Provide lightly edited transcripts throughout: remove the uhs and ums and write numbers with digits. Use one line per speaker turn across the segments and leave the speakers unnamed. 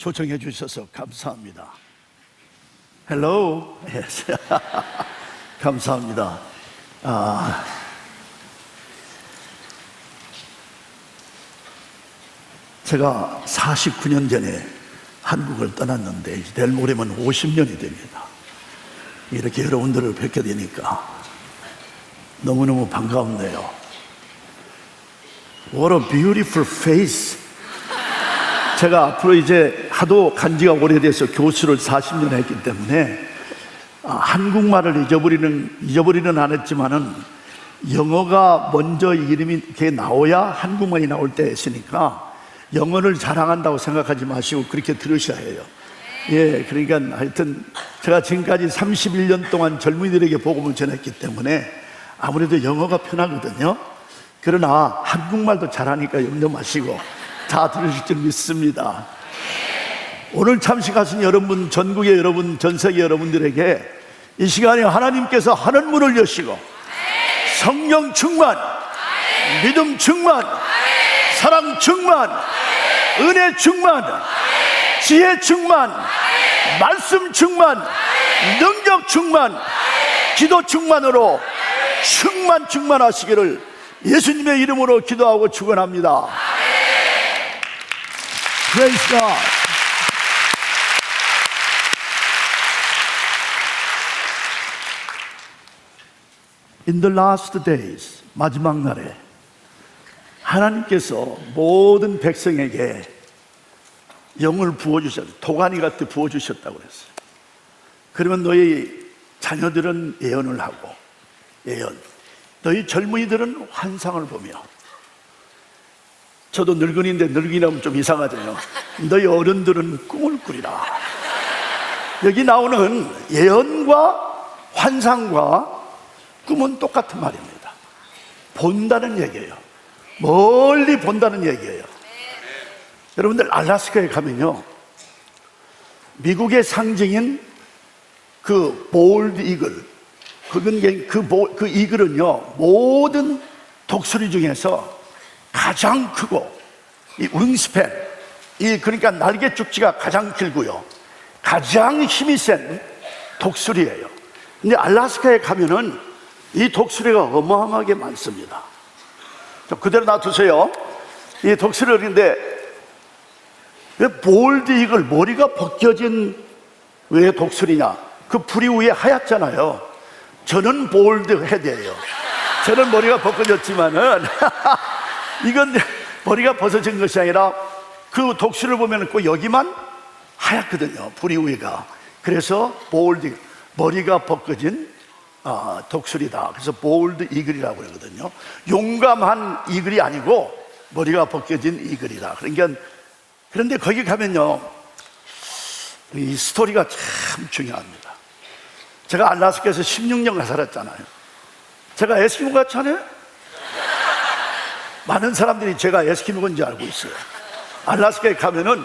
초청해 주셔서 감사합니다. Hello. Yes. 감사합니다. 제가 49년 전에 한국을 떠났는데 내일 모레면 50년이 됩니다. 이렇게 여러분들을 뵙게 되니까 너무너무 반가운데요. What a beautiful face. 제가 앞으로 이제 하도 간지가 오래돼서 교수를 40년 했기 때문에 한국말을 잊어버리는 안 했지만은 영어가 먼저 이름이 이렇게 나와야 한국말이 나올 때 있으니까 영어를 자랑한다고 생각하지 마시고 그렇게 들으셔야 해요. 예, 그러니까 하여튼 제가 지금까지 31년 동안 젊은이들에게 복음을 전했기 때문에 아무래도 영어가 편하거든요. 그러나 한국말도 잘하니까 염려 마시고 다 들으실 줄 믿습니다. 오늘 참식하신 여러분, 전국의 여러분, 전 세계 여러분들에게 이 시간에 하나님께서 하늘 문을 여시고 성령 충만, 믿음 충만, 사랑 충만, 은혜 충만, 지혜 충만, 말씀 충만, 능력 충만, 기도 충만으로 충만하시기를 예수님의 이름으로 기도하고 축원합니다. Praise God. In the last days, 마지막 날에 하나님께서 모든 백성에게 영을 부어주셨어요. 도가니 같이 부어주셨다고 그랬어요. 그러면 너희 자녀들은 예언을 하고, 너희 젊은이들은 환상을 보며, 저도 늙은이인데 늙은이라면 좀 이상하잖아요. 너희 어른들은 꿈을 꾸리라. 여기 나오는 예언과 환상과 꿈은 똑같은 말입니다. 본다는 얘기예요. 멀리 본다는 얘기예요. 여러분들 알래스카에 가면요, 미국의 상징인 그 볼드 이글, 그 이글은요 모든 독수리 중에서 가장 크고, 이 윙스팬, 그러니까 날개 쪽지가 가장 길고요, 가장 힘이 센 독수리예요. 근데 알래스카에 가면은 이 독수리가 어마어마하게 많습니다. 그대로 놔두세요. 이 독수리인데 왜 볼드 이글, 머리가 벗겨진 왜 독수리냐? 그 부리 위에 하얗잖아요. 저는 볼드 헤드예요. 저는 머리가 벗겨졌지만은 이건 머리가 벗어진 것이 아니라 그 독수리를 보면 꼭 여기만 하얗거든요, 부리 위가. 그래서 볼드, 머리가 벗겨진 독수리다. 그래서 볼드 이글이라고 그러거든요. 용감한 이글이 아니고 머리가 벗겨진 이글이다. 그러니까, 그런데 거기 가면요, 이 스토리가 참 중요합니다. 제가 알래스카에서 16년간 살았잖아요. 제가 에스키모 같지 않아요? 많은 사람들이 제가 에스키모인지 알고 있어요. 알래스카에 가면은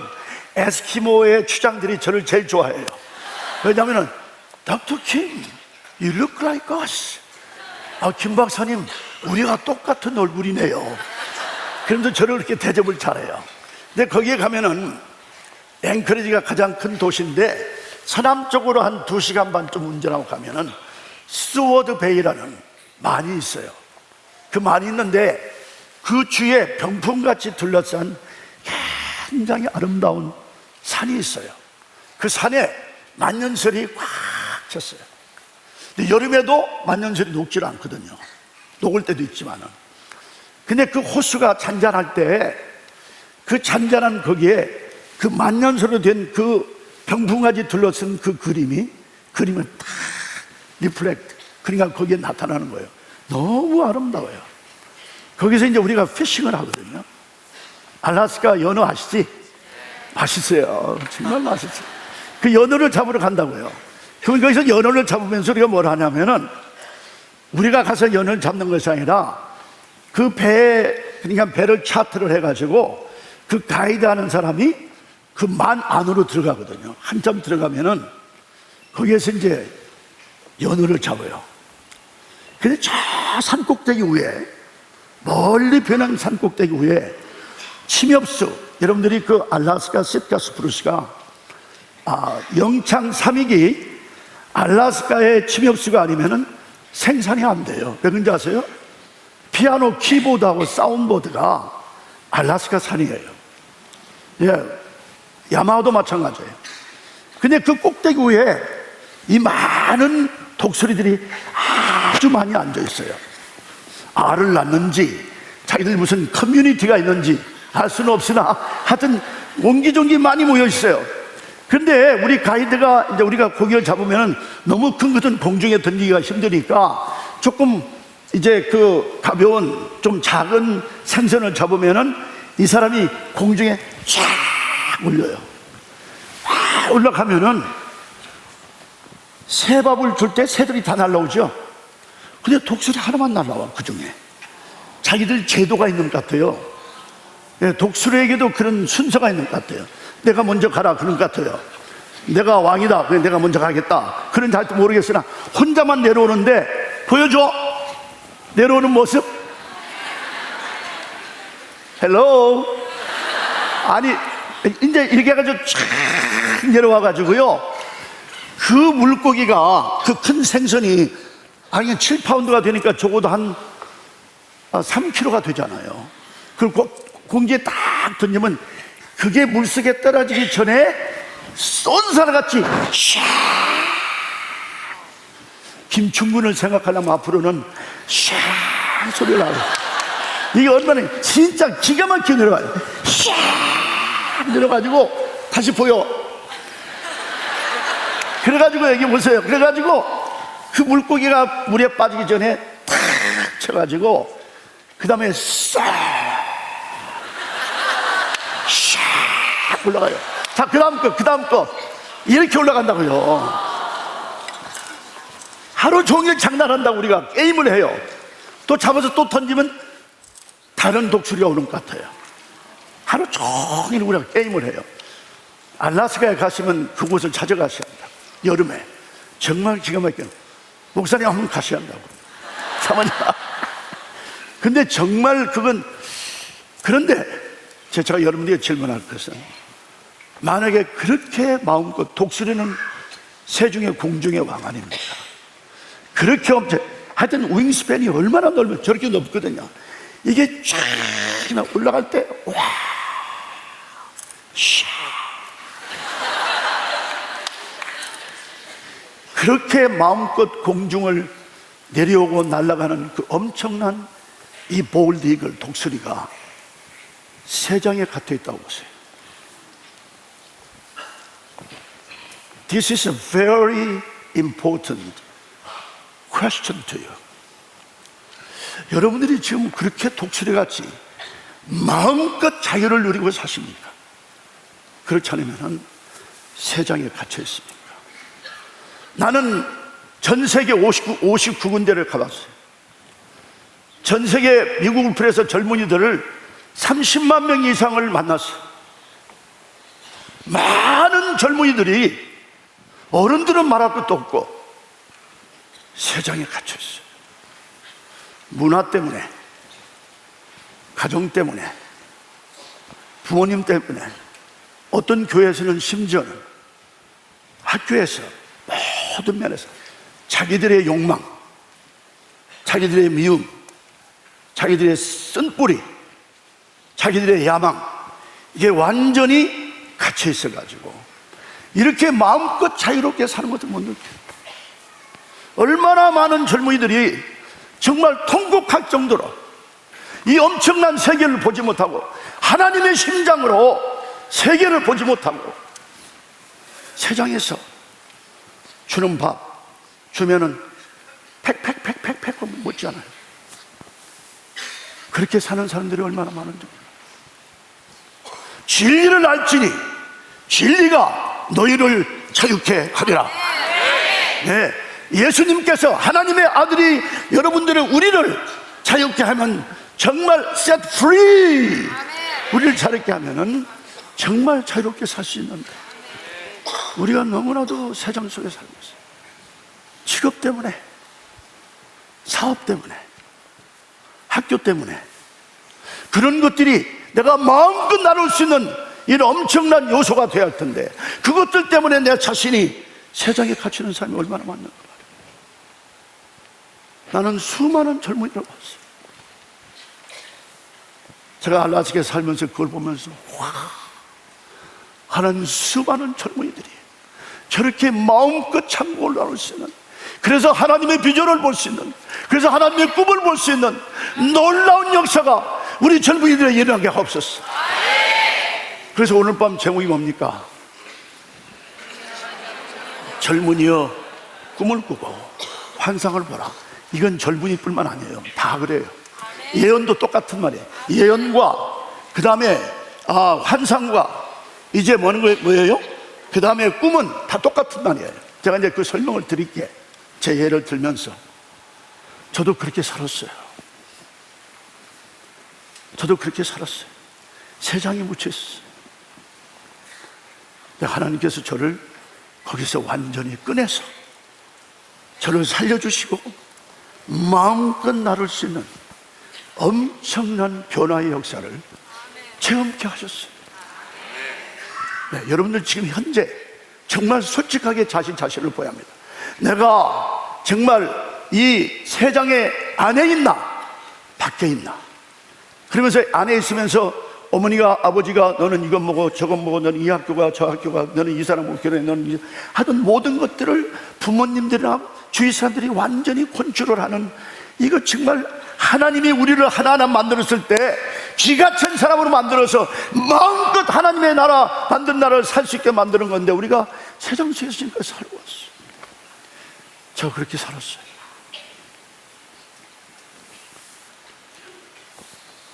에스키모의 추장들이 저를 제일 좋아해요. 왜냐하면은 Dr. Kim, you look like us. 김 박사님, 우리가 똑같은 얼굴이네요. 그런데 저를 그렇게 대접을 잘해요. 근데 거기에 가면은 앵커리지가 가장 큰 도시인데 서남쪽으로 한 2시간 반쯤 운전하고 가면은 스튜어드 베이라는 만이 있어요. 그 만이 있는데 그 주위에 병풍같이 둘러싼 굉장히 아름다운 산이 있어요. 그 산에 만년설이 꽉 찼어요. 근데 여름에도 만년설이 녹질 않거든요. 녹을 때도 있지만은. 근데 그 호수가 잔잔할 때 그 잔잔한 거기에 그 만년설로 된 그 병풍같이 둘러쓴 그 그림을 딱 리플렉트, 그러니까 거기에 나타나는 거예요. 너무 아름다워요. 거기서 이제 우리가 피싱을 하거든요. 알래스카 연어 아시지? 맛있어요. 정말 맛있어요. 그 연어를 잡으러 간다고요. 그럼 거기서 연어를 잡으면서 우리가 뭘 하냐면은, 우리가 가서 연어를 잡는 것이 아니라 그 그러니까 배를 차트를 해가지고 그 가이드 하는 사람이 그 만 안으로 들어가거든요. 한참 들어가면은 거기에서 이제 연어를 잡아요. 근데 저 산꼭대기 위에, 멀리 변한 산꼭대기 위에 침엽수, 여러분들이 그 알래스카 시트카 스프루스가 영창 3위기 알래스카의 침엽수가 아니면은 생산이 안 돼요. 왜 그런지 아세요? 피아노 키보드하고 사운드보드가 알래스카 산이에요. 예, 야마하도 마찬가지예요. 근데 그 꼭대기 위에 이 많은 독수리들이 아주 많이 앉아 있어요. 알을 낳는지 자기들 무슨 커뮤니티가 있는지 알 수는 없으나 하여튼 옹기종기 많이 모여 있어요. 그런데 우리 가이드가 이제 우리가 고기를 잡으면 너무 큰 것은 공중에 던지기가 힘드니까 조금 이제 그 가벼운 좀 작은 생선을 잡으면은 이 사람이 공중에 쫙 올려요. 올라가면은 새밥을 줄 때 새들이 다 날라오죠. 근데 독수리 하나만 날라와. 그 중에 자기들 제도가 있는 것 같아요. 예, 독수리에게도 그런 순서가 있는 것 같아요. 내가 먼저 가라 그런 것 같아요. 내가 왕이다 그래 내가 먼저 가겠다 그런 잘 모르겠으나 혼자만 내려오는데 보여줘. 내려오는 모습. 헬로. 아니 이제 이렇게 해가지고 쫙 내려와 가지고요, 그 물고기가 그 큰 생선이 아니 7파운드가 되니까 적어도 한 3kg가 되잖아요. 그리고 공기에 딱 던지면 그게 물속에 떨어지기 전에 쏜사람같이 샤. 김충군을 생각하려면 앞으로는 샤 소리가 나요. 이게 얼마나 진짜 기가 막히게 내려가요. 샤 내려가지고 다시 보여. 그래가지고 여기 보세요. 그래가지고 그 물고기가 물에 빠지기 전에 탁 쳐가지고 그 다음에 싹 올라가요. 자, 그 다음 거 이렇게 올라간다고요. 하루 종일 장난한다고 우리가 게임을 해요. 또 잡아서 또 던지면 다른 독수리가 오는 것 같아요. 하루 종일 우리가 게임을 해요. 알래스카에 가시면 그곳을 찾아가셔야 한다. 여름에 정말 기가 막혀요. 목사님 한번 가셔야 한다고. 사모님. 근데 정말 그건, 그런데 제가 여러분들에게 질문할 것은, 만약에 그렇게 마음껏, 독수리는 새 중에 공중의 왕 아닙니까? 그렇게 하여튼 윙스팬이 얼마나 넓으면 저렇게 높거든요. 이게 쫙 올라갈 때 와, 샤. 그렇게 마음껏 공중을 내려오고 날아가는 그 엄청난 이 볼드 이글 독수리가 세 장에 갇혀 있다고 보세요. This is a very important question to you. 여러분들이 지금 그렇게 독수리같이 마음껏 자유를 누리고 사십니까? 그렇지 않으면 세 장에 갇혀 있습니까? 나는 전 세계 59군데를 가봤어요. 전 세계 미국을 풀에서 젊은이들을 30만 명 이상을 만났어요. 많은 젊은이들이, 어른들은 말할 것도 없고 세상에 갇혀 있어요. 문화 때문에, 가정 때문에, 부모님 때문에, 어떤 교회에서는 심지어는 학교에서 모든 면에서 자기들의 욕망, 자기들의 미움, 자기들의 쓴뿌리, 자기들의 야망, 이게 완전히 갇혀 있어가지고 이렇게 마음껏 자유롭게 사는 것도 못 느껴요. 얼마나 많은 젊은이들이 정말 통곡할 정도로 이 엄청난 세계를 보지 못하고 하나님의 심장으로 세계를 보지 못하고 세상에서 주는 밥 주면은 팩 못지않아요. 그렇게 사는 사람들이 얼마나 많은지. 진리를 알지니 진리가 너희를 자유케 하리라. 네, 예수님께서 하나님의 아들이 여러분들을, 우리를 자유케 하면, 정말 set free, 우리를 자유케 하면은 정말 자유롭게 살 수 있는데 우리가 너무나도 세상 속에 살고 있어요. 직업 때문에, 사업 때문에, 학교 때문에, 그런 것들이 내가 마음껏 나눌 수 있는 이런 엄청난 요소가 되어야 할 텐데, 그것들 때문에 내 자신이 세상에 갇히는 삶이 얼마나 많는가 말이야. 나는 수많은 젊은이를 봤어요. 제가 알라스카에 살면서 그걸 보면서 와, 하나님, 수많은 젊은이들이 저렇게 마음껏 창고를 나눌 수 있는, 그래서 하나님의 비전을 볼 수 있는, 그래서 하나님의 꿈을 볼 수 있는 놀라운 역사가 우리 젊은이들에 일어나게 하옵소서. 그래서 오늘 밤 제목이 뭡니까? 젊은이여 꿈을 꾸고 환상을 보라. 이건 젊은이뿐만 아니에요. 다 그래요. 예언도 똑같은 말이에요. 예언과 그 다음에 환상과 이제 뭐예요? 그 다음에 꿈은 다 똑같은 말이에요. 제가 이제 그 설명을 드릴게. 제 예를 들면서 저도 그렇게 살았어요. 저도 그렇게 살았어요. 세상에 묻혀 있었어요. 하나님께서 저를 거기서 완전히 꺼내서 저를 살려주시고 마음껏 나눌 수 있는 엄청난 변화의 역사를 체험케 하셨어요. 네, 여러분들 지금 현재 정말 솔직하게 자신을 보여야 합니다. 내가 정말 이 세상에 안에 있나 밖에 있나. 그러면서 안에 있으면서 어머니가 아버지가 너는 이것 먹어 저것 먹어, 너는 이 학교가 저 학교가, 너는 이 사람하고 결혼해, 너는 하던 모든 것들을 부모님들이나 주위 사람들이 완전히 컨트롤 하는, 이거 정말 하나님이 우리를 하나하나 만들었을 때 쥐같은 사람으로 만들어서 마음껏 하나님의 나라, 만든 나라를 살 수 있게 만드는 건데, 우리가 세상 속에서 지금까지 살고 왔어요. 저 그렇게 살았어요.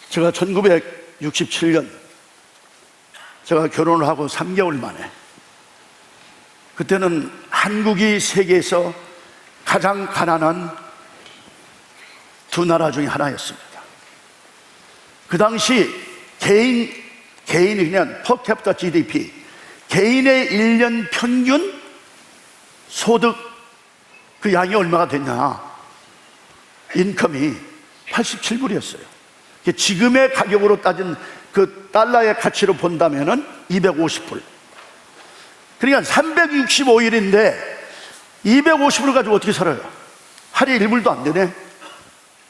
제가 1967년 제가 결혼을 하고 3개월 만에, 그때는 한국이 세계에서 가장 가난한 두 나라 중에 하나였습니다. 그 당시 개인이 그냥 per capita GDP, 개인의 1년 평균 소득 그 양이 얼마가 됐냐, 인컴이 87불이었어요. 지금의 가격으로 따진 그 달러의 가치로 본다면은 250불. 그러니까 365일인데 250불을 가지고 어떻게 살아요? 하루에 1불도 안 되네.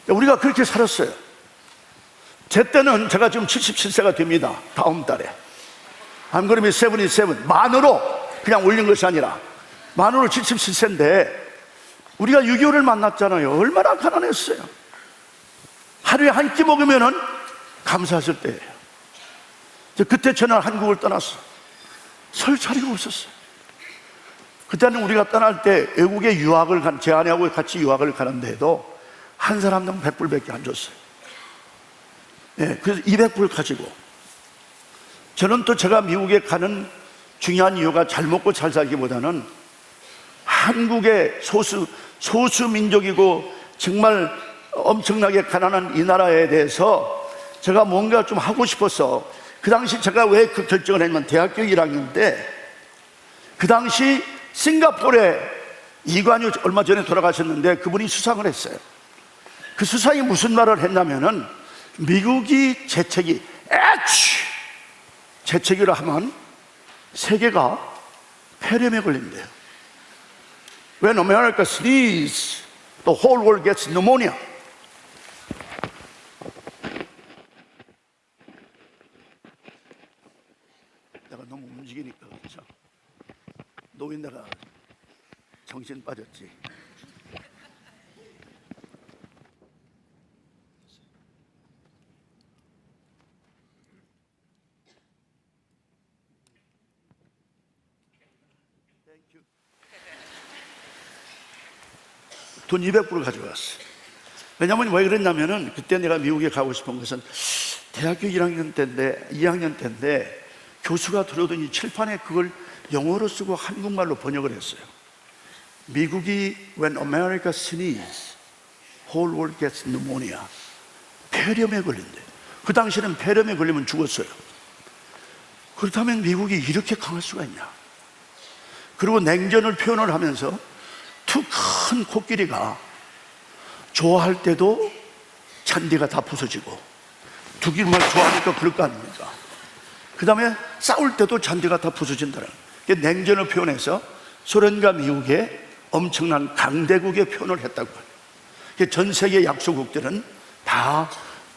우리가 그렇게 살았어요. 제 때는, 제가 지금 77세가 됩니다. 다음 달에. I'm gonna be 77. 만으로 그냥 올린 것이 아니라 만으로 77세인데 우리가 6.25를 만났잖아요. 얼마나 가난했어요. 하루에 한 끼 먹으면은 감사하실 때예요. 그때 저는 한국을 떠났어. 설 자리가 없었어요. 그때는 우리가 떠날 때 외국에 유학을 제 아내하고 같이 유학을 가는데도 한 사람당 100불밖에 안 줬어요. 네, 그래서 200불 가지고, 저는 또 제가 미국에 가는 중요한 이유가 잘 먹고 잘 살기보다는 한국의 소수 민족이고 정말 엄청나게 가난한 이 나라에 대해서 제가 뭔가 좀 하고 싶어서, 그 당시 제가 왜 그 결정을 했냐면 대학교 1학년 때, 그 당시 싱가포르에 이관유 얼마 전에 돌아가셨는데 그분이 수상을 했어요. 그 수상이 무슨 말을 했냐면은, 미국이 재채기를 하면 세계가 폐렴에 걸린대요. When America sneezes, the whole world gets pneumonia. 내가 너무 움직이니까 그렇죠? 노인네가 정신 빠졌지. 돈 200불을 가져갔어요. 왜냐면 왜 그랬냐면은, 그때 내가 미국에 가고 싶은 것은 대학교 1학년 때인데, 2학년 때인데 교수가 들어오더니 칠판에 그걸 영어로 쓰고 한국말로 번역을 했어요. 미국이 When America sneezes, whole world gets pneumonia. 폐렴에 걸린대. 그 당시에는 폐렴에 걸리면 죽었어요. 그렇다면 미국이 이렇게 강할 수가 있냐. 그리고 냉전을 표현을 하면서 두 큰 코끼리가 좋아할 때도 잔디가 다 부서지고, 죽이를 좋아하니까 그럴 거 아닙니까? 그 다음에 싸울 때도 잔디가 다 부서진다는 냉전을 표현해서 소련과 미국의 엄청난 강대국의 표현을 했다고 해요. 전 세계 약소국들은 다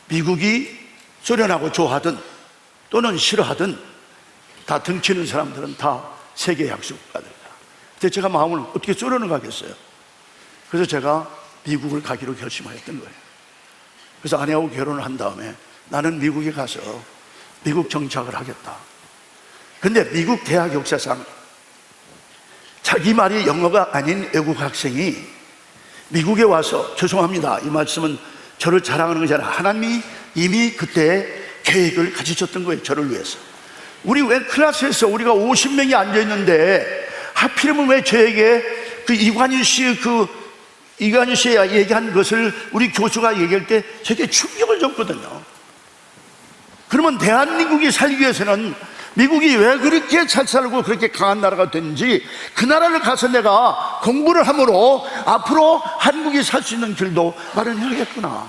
미국이 소련하고 좋아하든 또는 싫어하든 다 등치는 사람들은 다 세계 약소국가들이다. 근데 제가 마음을 어떻게 소련을 가겠어요? 그래서 제가 미국을 가기로 결심하였던 거예요. 그래서 아내하고 결혼을 한 다음에 나는 미국에 가서 미국 정착을 하겠다. 근데 미국 대학 역사상 자기 말이 영어가 아닌 외국 학생이 미국에 와서, 죄송합니다, 이 말씀은 저를 자랑하는 거잖아요. 하나님이 이미 그때 계획을 가지셨던 거예요, 저를 위해서. 우리 왜 클래스에서 우리가 50명이 앉아있는데 하필이면 왜 저에게 그 이관유 씨가 얘기한 것을 우리 교수가 얘기할 때 저게 충격을 줬거든요. 그러면 대한민국이 살기 위해서는 미국이 왜 그렇게 잘 살고 그렇게 강한 나라가 된지, 그 나라를 가서 내가 공부를 함으로 앞으로 한국이 살 수 있는 길도 마련해야겠구나.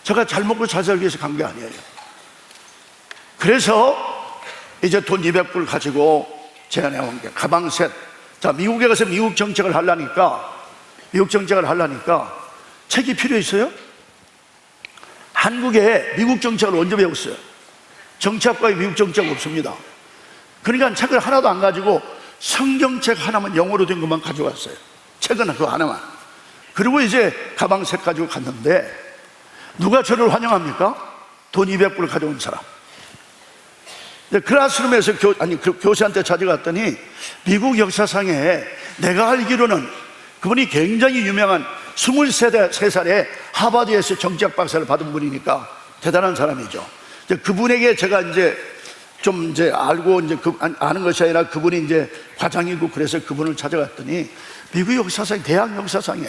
제가 잘 먹고 잘 살기 위해서 간 게 아니에요. 그래서 이제 돈 200불 가지고 제 아내와 함께 가방 셋. 자, 미국에 가서 미국 정책을 하려니까 책이 필요 있어요? 한국에 미국 정책을 언제 배웠어요? 정치학과에 미국 정책 없습니다. 그러니까 책을 하나도 안 가지고 성경책 하나만, 영어로 된 것만 가져왔어요. 책은 그거 하나만. 그리고 이제 가방 셋 가지고 갔는데 누가 저를 환영합니까? 돈 200불 가져온 사람. 클래스룸에서 교수한테 찾아갔더니 미국 역사상에 내가 알기로는 그분이 굉장히 유명한 23살에 하버드에서 정치학 박사를 받은 분이니까 대단한 사람이죠. 그분에게 제가 알고 아는 것이 아니라 그분이 이제 과장이고, 그래서 그분을 찾아갔더니 미국 역사상, 대학 역사상에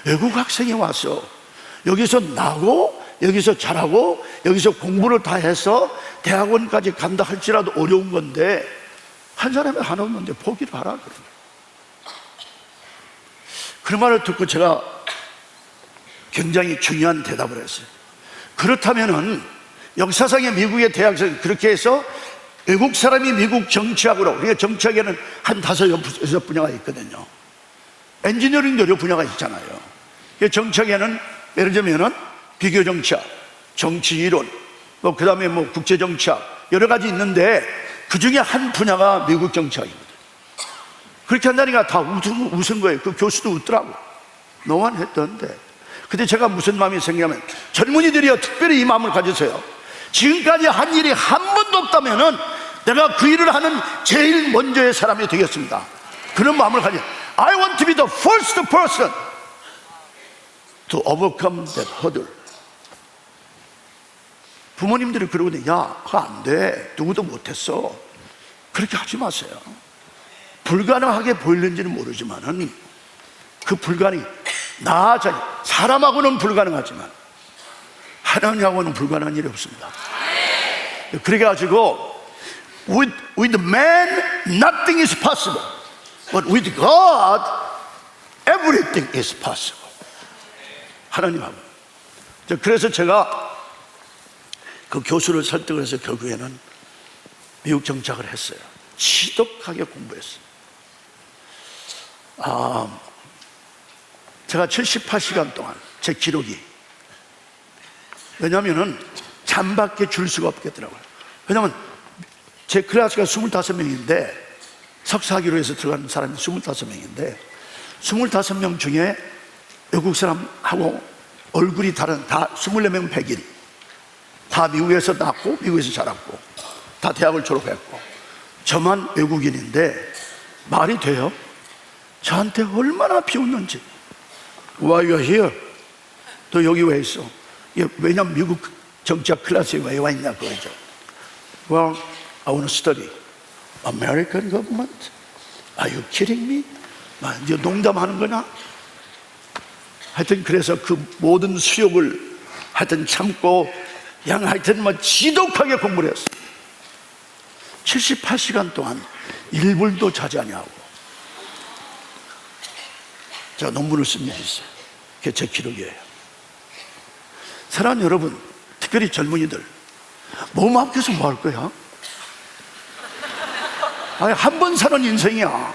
외국 학생이 와서 여기서 나고 여기서 잘하고 여기서 공부를 다 해서 대학원까지 간다 할지라도 어려운 건데 한 사람이 하나 없는데 포기를 하라 그런 거예요. 그 말을 듣고 제가 굉장히 중요한 대답을 했어요. 그렇다면은 역사상의 미국의 대학생 그렇게 해서 외국 사람이 미국 정치학으로, 우리가 정치학에는 한 5, 6 분야가 있거든요. 엔지니어링도 여러 분야가 있잖아요. 정치학에는 예를 들면은 비교 정치학, 정치 이론, 그 다음에 국제 정치학 여러 가지 있는데 그 중에 한 분야가 미국 정치학입니다. 그렇게 한다니까 다 웃은 거예요. 그 교수도 웃더라고. 너만 했던데. 근데 제가 무슨 마음이 생기냐면, 젊은이들이요, 특별히 이 마음을 가지세요. 지금까지 한 일이 한 번도 없다면은 내가 그 일을 하는 제일 먼저의 사람이 되겠습니다. 그런 마음을 가져. I want to be the first person to overcome that hurdle. 부모님들이 그러거든요. 야, 그거 안 돼. 누구도 못했어. 그렇게 하지 마세요. 불가능하게 보이는지는 모르지만은 그 불가능이 사람하고는 불가능하지만 하나님하고는 불가능한 일이 없습니다. 그래가지고 with man nothing is possible, but with God everything is possible. 하나님하고. 그래서 제가 그 교수를 설득을 해서 결국에는 미국 정착을 했어요. 지독하게 공부했어요. 제가 78시간 동안, 제 기록이, 왜냐하면 잠밖에 줄 수가 없겠더라고요. 왜냐하면 제 클래스가 25명인데 석사학위로 해서 들어간 사람이 25명인데 25명 중에 외국 사람하고 얼굴이 다른, 다 24명 백인, 다 미국에서 낳고 미국에서 자랐고 다 대학을 졸업했고, 저만 외국인인데 말이 돼요? 저한테 얼마나 비웃는지. Why are you here? 너 여기 왜 있어? 왜냐면 미국 정치학 클래스에 왜 와 있냐 그거죠. Well, I want to study American government. Are you kidding me? 너 농담하는 거냐? 하여튼 그래서 그 모든 수욕을 하여튼 참고 하여튼 지독하게 공부를 했어요. 78시간 동안 1분도 자지 아니하고 제가 논문을 쓴 일이 있어요. 그게 제 기록이에요. 사랑하는 여러분, 특별히 젊은이들, 몸 아껴서 뭐 할 거야? 아니, 한 번 사는 인생이야.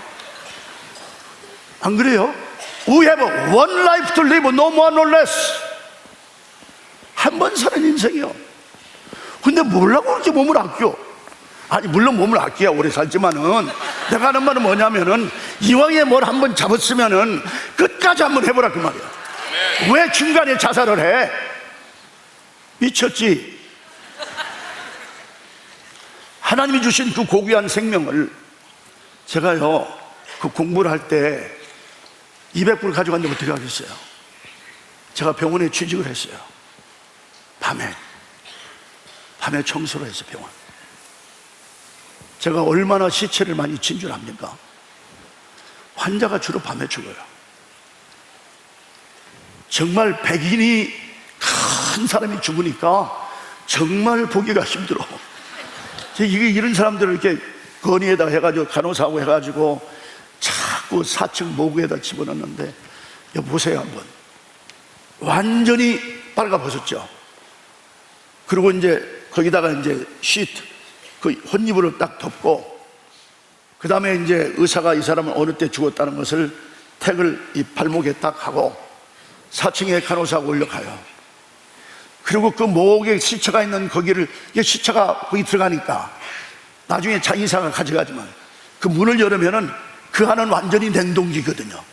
안 그래요? We have one life to live, no more, no less. 한 번 사는 인생이요. 근데 뭐라고 그렇게 몸을 아껴? 아니, 물론 몸을 아껴야 오래 살지만은, 내가 하는 말은 뭐냐면은, 이왕에 뭘 한번 잡았으면은 끝까지 한번 해보라 그 말이야. 왜 중간에 자살을 해? 미쳤지? 하나님이 주신 그 고귀한 생명을 제가요, 그 공부를 할 때 200불 가져갔는데 어떻게 하겠어요? 제가 병원에 취직을 했어요. 밤에 청소를 했어요. 병원. 제가 얼마나 시체를 많이 친 줄 압니까? 환자가 주로 밤에 죽어요. 정말 백인이 큰 사람이 죽으니까 정말 보기가 힘들어. 이런 사람들을 이렇게 건의에다 해가지고 간호사하고 해가지고 자꾸 4층 모구에다 집어넣는데, 보세요 한번. 완전히 빨가벗었죠. 그리고 이제 거기다가 이제 시트, 그 혼이불을 딱 덮고, 그 다음에 이제 의사가 이 사람은 어느 때 죽었다는 것을 택을 이 발목에 딱 하고 4층에 간호사가 올려가요. 그리고 그 목에 시체가 있는 거기를, 시체가 거기 들어가니까 나중에 장의사가 가져가지만 그 문을 열으면은 그 안은 완전히 냉동기거든요.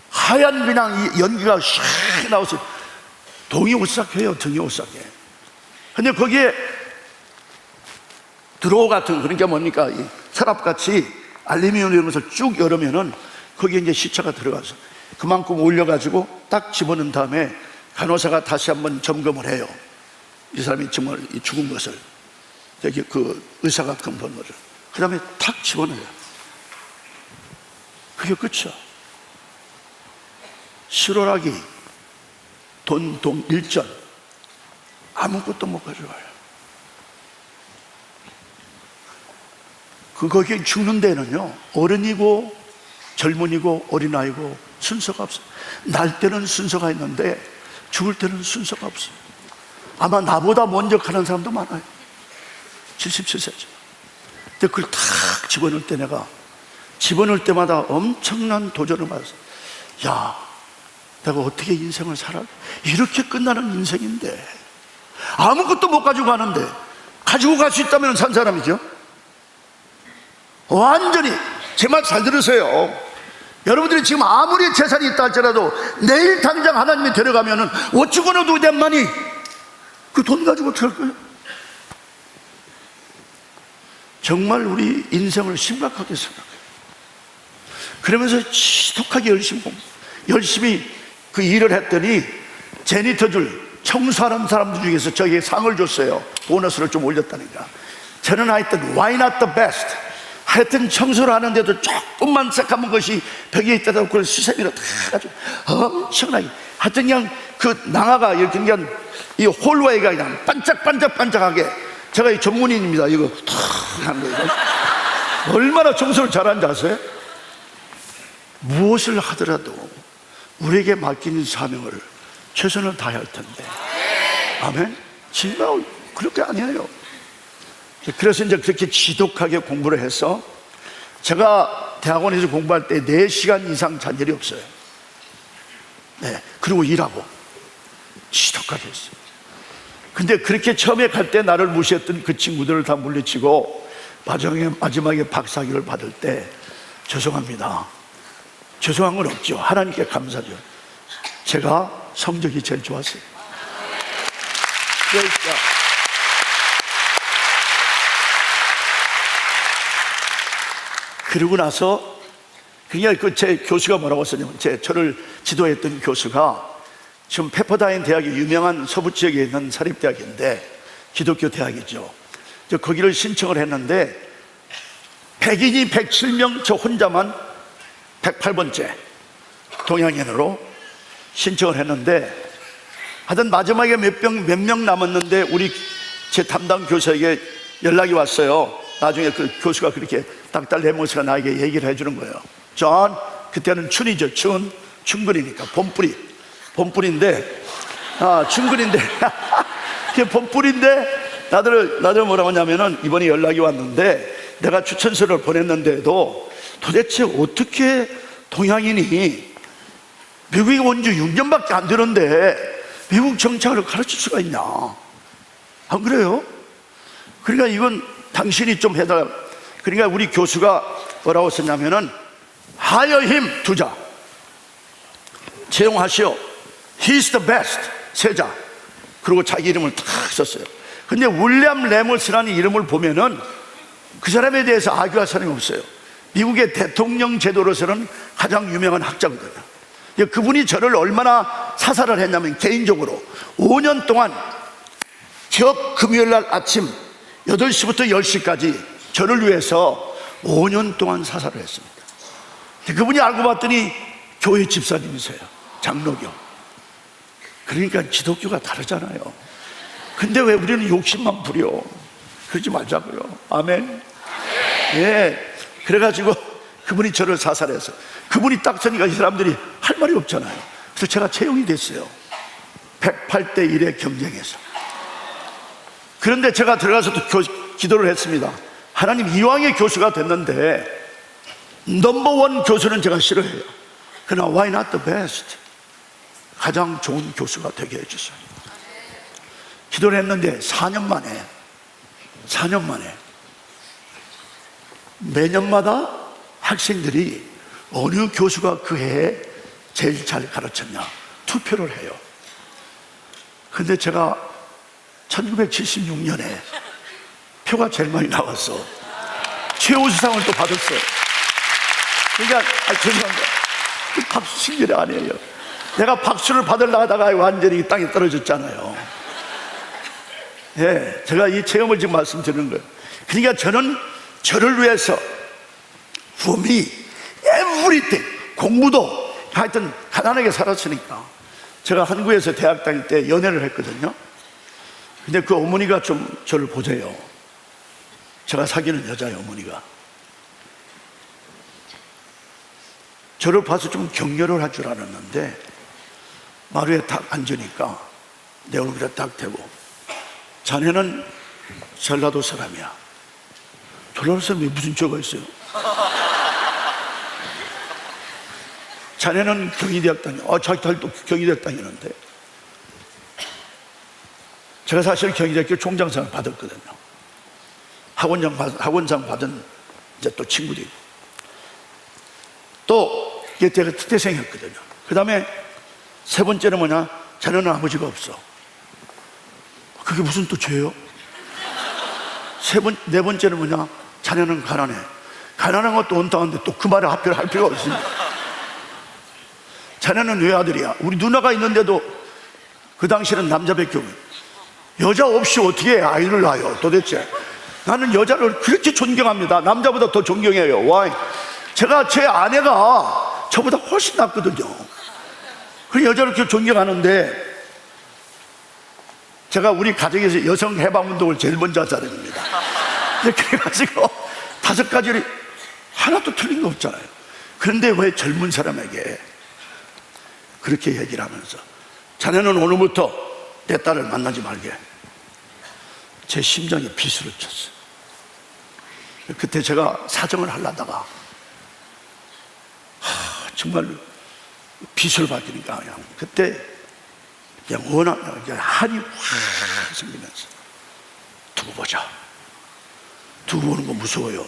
하얀 그냥 이 연기가 샥 나와서 동이 오싹해요. 등이 오싹해. 근데 거기에 드로우 같은, 그러니까 뭡니까, 이 서랍같이 알루미늄으로 쭉 열으면은 거기에 이제 시체가 들어가서 그만큼 올려가지고 딱 집어넣은 다음에 간호사가 다시 한번 점검을 해요. 이 사람이 정말 죽은 것을, 여기 그 의사가 검토한 것을. 그 다음에 탁 집어넣어요. 그게 끝이야. 실오라기, 돈, 일전, 아무것도 못 가져가요. 거기에 죽는 데는요, 어른이고 젊은이고 어린아이고 순서가 없어요. 날 때는 순서가 있는데 죽을 때는 순서가 없어요. 아마 나보다 먼저 가는 사람도 많아요. 77세죠. 근데 그걸 탁 집어넣을 때, 내가 집어넣을 때마다 엄청난 도전을 받았어요. 야, 내가 어떻게 인생을 살아? 이렇게 끝나는 인생인데 아무것도 못 가지고 가는데, 가지고 갈 수 있다면 산 사람이죠. 완전히. 제 말 잘 들으세요. 여러분들이 지금 아무리 재산이 있다 할지라도 내일 당장 하나님이 데려가면은 어찌거나 도대만이 그 돈 가지고 어떻게 할 거예요? 정말 우리 인생을 심각하게 생각해요. 그러면서 지독하게 열심히 그 일을 했더니, 제니터들, 청소하는 사람들 중에서 저에게 상을 줬어요. 보너스를 좀 올렸다니까. 저는 하여튼 why not the best, 하여튼 청소를 하는데도 조금만 새까만 것이 벽에 있다가 그걸 수세미로 다 해가지고 엄청나게, 하여튼 그냥 그 낭아가 이렇게 그냥 이 홀웨이가 그냥 반짝반짝하게, 제가 이 전문인입니다. 이거 탁 하는 거예요. 얼마나 청소를 잘하는지 아세요? 무엇을 하더라도 우리에게 맡기는 사명을 최선을 다해야 할 텐데. 아멘? 정말 그렇게 아니에요. 그래서 이제 그렇게 지독하게 공부를 해서, 제가 대학원에서 공부할 때 4시간 이상 잔 일이 없어요. 네. 그리고 일하고 지독하게 했어요. 근데 그렇게 처음에 갈 때 나를 무시했던 그 친구들을 다 물리치고 마지막에 박사학위를 받을 때, 죄송합니다. 죄송한 건 없죠. 하나님께 감사죠. 제가 성적이 제일 좋았어요. 그러니까 그러고 나서 그냥 제 교수가 뭐라고 썼냐면, 저를 지도했던 교수가 지금 페퍼다인 대학이 유명한 서부 지역에 있는 사립대학인데, 기독교 대학이죠. 거기를 신청을 했는데 백인이 107명, 저 혼자만 108번째 동양인으로 신청을 했는데, 하여튼 마지막에 몇 명 남았는데 우리 제 담당 교수에게 연락이 왔어요. 나중에 그 교수가 그렇게 딱딱 레모스가 나에게 얘기를 해주는 거예요. 존, 그때는 춘이죠. 춘근이니까 봄뿌리인데 춘근인데 그게 봄뿌리인데 나들 뭐라고 하냐면은 이번에 연락이 왔는데 내가 추천서를 보냈는데도 도대체 어떻게 동양인이 미국에 온 지 6년밖에 안 되는데 미국 정착을 가르칠 수가 있냐, 안 그래요? 그러니까 이건 당신이 좀 해달라. 그러니까 우리 교수가 뭐라고 썼냐면은 hire him, 두자, 채용하시오, he's the best, 세자, 그리고 자기 이름을 탁 썼어요. 근데 윌리엄 레머스라는 이름을 보면은 그 사람에 대해서 아기할 사람이 없어요. 미국의 대통령 제도로서는 가장 유명한 학자거든요. 그분이 저를 얼마나 사사를 했냐면 개인적으로 5년 동안 격 금요일 날 아침 8시부터 10시까지 저를 위해서 5년 동안 사사를 했습니다. 그분이 알고 봤더니 교회 집사님이세요. 장로교. 그러니까 기독교가 다르잖아요. 근데 왜 우리는 욕심만 부려? 그러지 말자고요. 아멘. 예. 그래가지고 그분이 저를 사살해서, 그분이 딱 서니까 이 사람들이 할 말이 없잖아요. 그래서 제가 채용이 됐어요. 108대 1의 경쟁에서. 그런데 제가 들어가서 또 기도를 했습니다. 하나님, 이왕의 교수가 됐는데 넘버원 교수는 제가 싫어해요. 그러나 why not the best? 가장 좋은 교수가 되게 해주세요. 기도를 했는데 4년 만에 매년마다 학생들이 어느 교수가 그 해에 제일 잘 가르쳤냐 투표를 해요. 근데 제가 1976년에 표가 제일 많이 나왔어. 최우수상을 또 받았어. 그러니까 죄송합니다. 박수 친 게 아니에요. 내가 박수를 받으려고 하다가 완전히 땅에 떨어졌잖아요. 예, 제가 이 체험을 지금 말씀드리는 거예요. 그러니까 저는 저를 위해서 for me, everything, 공부도 하여튼 가난하게 살았으니까. 제가 한국에서 대학 다닐 때 연애를 했거든요. 근데 그 어머니가 좀 저를 보세요. 제가 사귀는 여자의 어머니가 저를 봐서 좀 격려를 할 줄 알았는데 마루에 딱 앉으니까 내 얼굴에 딱 대고, 자네는 전라도 사람이야. 전라도 사람이 무슨 죄가 있어요? 자네는 경희대학 다녀. 자기 딸도 경희대학 다니는데. 제가 사실 경희대학교 총장상을 받았거든요. 학원상 받은 이제 또 친구들이. 또 제가 특대생이었거든요. 그 다음에 세 번째는 뭐냐? 자네는 아버지가 없어. 그게 무슨 또 죄요? 네 번째는 뭐냐? 자네는 가난해. 가난한 것도 온당한데 또 그 말에 합의를 할 필요가 없습니다. 자네는 외아들이야. 우리 누나가 있는데도 그 당시에는 남자밖에 없어요. 여자 없이 어떻게 아이를 낳아요 도대체? 나는 여자를 그렇게 존경합니다. 남자보다 더 존경해요. Why? 제가 제 아내가 저보다 훨씬 낫거든요. 그 여자를 그렇게 존경하는데, 제가 우리 가정에서 여성 해방운동을 제일 먼저 한 사람입니다. 그래가지고 5가지를 하나도 틀린 거 없잖아요. 그런데 왜 젊은 사람에게 그렇게 얘기를 하면서 자네는 오늘부터 내 딸을 만나지 말게, 제 심장에 비수를 쳤어요. 그때 제가 사정을 하려다가 정말 비수를 받으니까 그냥 그때 그냥 한이 확 생기면서 두고 보자. 두고 보는 거 무서워요.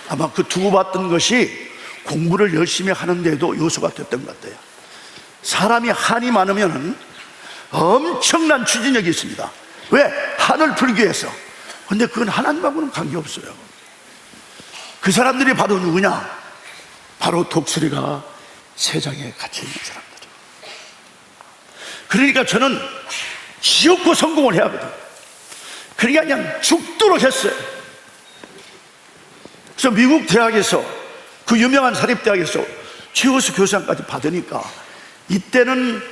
아마 그 두고 봤던 것이 공부를 열심히 하는데도 요소가 됐던 것 같아요. 사람이 한이 많으면 엄청난 추진력이 있습니다. 왜? 한을 풀기 위해서. 근데 그건 하나님하고는 관계없어요. 그 사람들이 바로 누구냐? 바로 독수리가 세상에 갇혀 있는 사람들. 그러니까 저는 지옥고 성공을 해야 하거든. 그러니까 그냥 죽도록 했어요. 그래서 미국 대학에서, 그 유명한 사립대학에서 최우수 교수상까지 받으니까, 이때는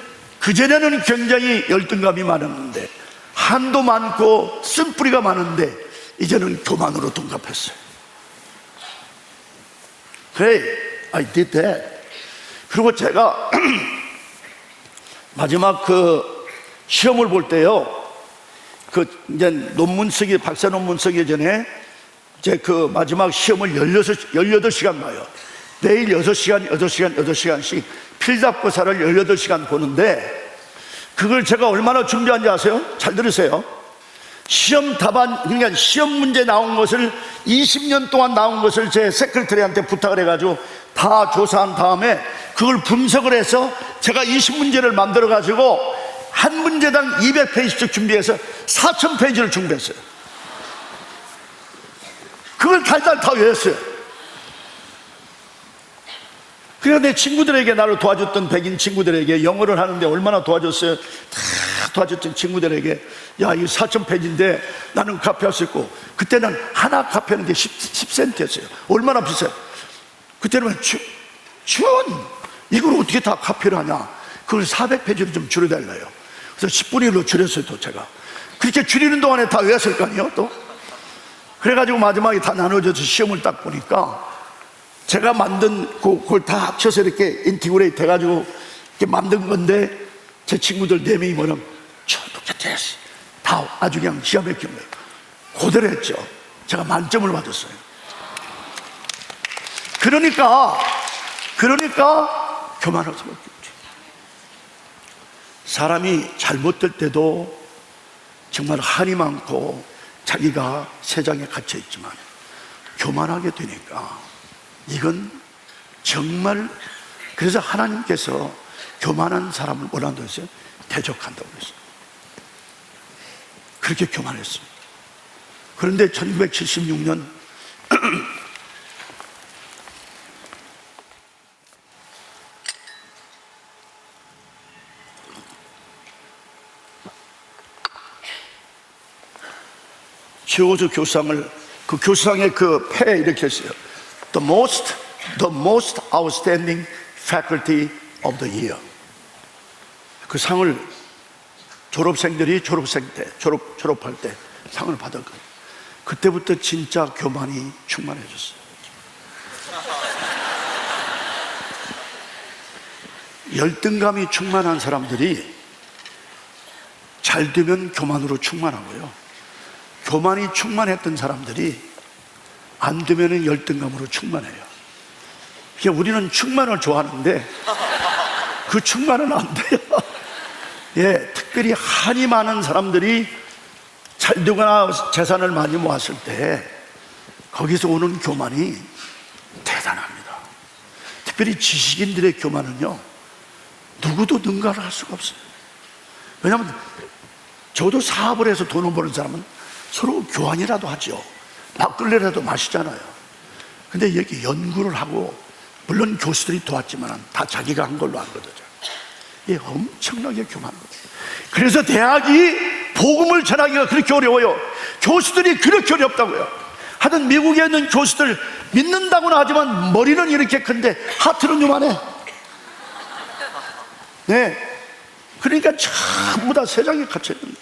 그전에는 굉장히 열등감이 많았는데, 한도 많고 쓴뿌리가 많은데, 이제는 교만으로 동갑했어요. 그래, I did that. 그리고 제가 마지막 그 시험을 볼 때요, 이제 논문 쓰기, 박사 논문 쓰기 전에 이제 그 마지막 시험을 18시간 봐요. 매일 6시간씩 필답고사를 18시간 보는데, 그걸 제가 얼마나 준비한지 아세요? 잘 들으세요. 시험 답안, 그러니까 시험 문제 나온 것을 20년 동안 나온 것을 제 세크리터리한테 부탁을 해가지고 다 조사한 다음에 그걸 분석을 해서 제가 20문제를 만들어 가지고 한 문제당 200페이지씩 준비해서 4000페이지를 준비했어요. 그걸 달달 다 외웠어요. 그래서 내 친구들에게, 나를 도와줬던 백인 친구들에게, 영어를 하는데 얼마나 도와줬어요. 다 도와줬던 친구들에게, 야, 이거 4000페이지인데 나는 카피할 수 있고, 그때는 하나 카피하는 게 10센트였어요. 얼마나 비싸요. 그때는 이걸 어떻게 다 카피를 하냐. 그걸 400페이지로 좀 줄여달래요. 그래서 10분의 1로 줄였어요. 또 제가 그렇게 줄이는 동안에 다 외웠을 거 아니에요. 또 그래가지고 마지막에 다 나눠져서 시험을 딱 보니까 제가 만든 그걸 다 합쳐서 이렇게 인티그레이트 해가지고 이렇게 만든 건데, 제 친구들 4명이 뭐냐면 똑같았어. 다 아주 그냥 기가 막힌 거예요. 그대로 했죠. 제가 만점을 받았어요. 그러니까 교만할 수밖에 없죠. 사람이 잘못될 때도 정말 한이 많고 자기가 세상에 갇혀 있지만 교만하게 되니까 이건 정말, 그래서 하나님께서 교만한 사람을 뭐라고 했어요? 대적한다고 그랬어요. 그렇게 교만했습니다. 그런데 1976년 지오즈 교수상을, 그 교수상의 그 패에 이렇게 했어요. The most outstanding faculty of the year. 그 상을 졸업생들이 졸업할 때 상을 받았거든요. 그때부터 진짜 교만이 충만해졌어요. 열등감이 충만한 사람들이 잘 되면 교만으로 충만하고요, 교만이 충만했던 사람들이 안 되면 열등감으로 충만해요. 그러니까 우리는 충만을 좋아하는데 그 충만은 안 돼요. 예, 특별히 한이 많은 사람들이 잘 되거나 재산을 많이 모았을 때 거기서 오는 교만이 대단합니다. 특별히 지식인들의 교만은요, 누구도 능가를 할 수가 없어요. 왜냐하면 저도 사업을 해서 돈을 버는 사람은 서로 교환이라도 하죠. 막걸리라도 마시잖아요. 근데 여기 연구를 하고, 물론 교수들이 도왔지만 다 자기가 한 걸로 하거든요. 이게 엄청나게 교만한 거예요. 그래서 대학이 복음을 전하기가 그렇게 어려워요. 교수들이 그렇게 어렵다고요. 하여튼 미국에 있는 교수들 믿는다고는 하지만 머리는 이렇게 큰데 하트는 요만해. 네, 그러니까 전부 다 세상에 갇혀 있는 거예요.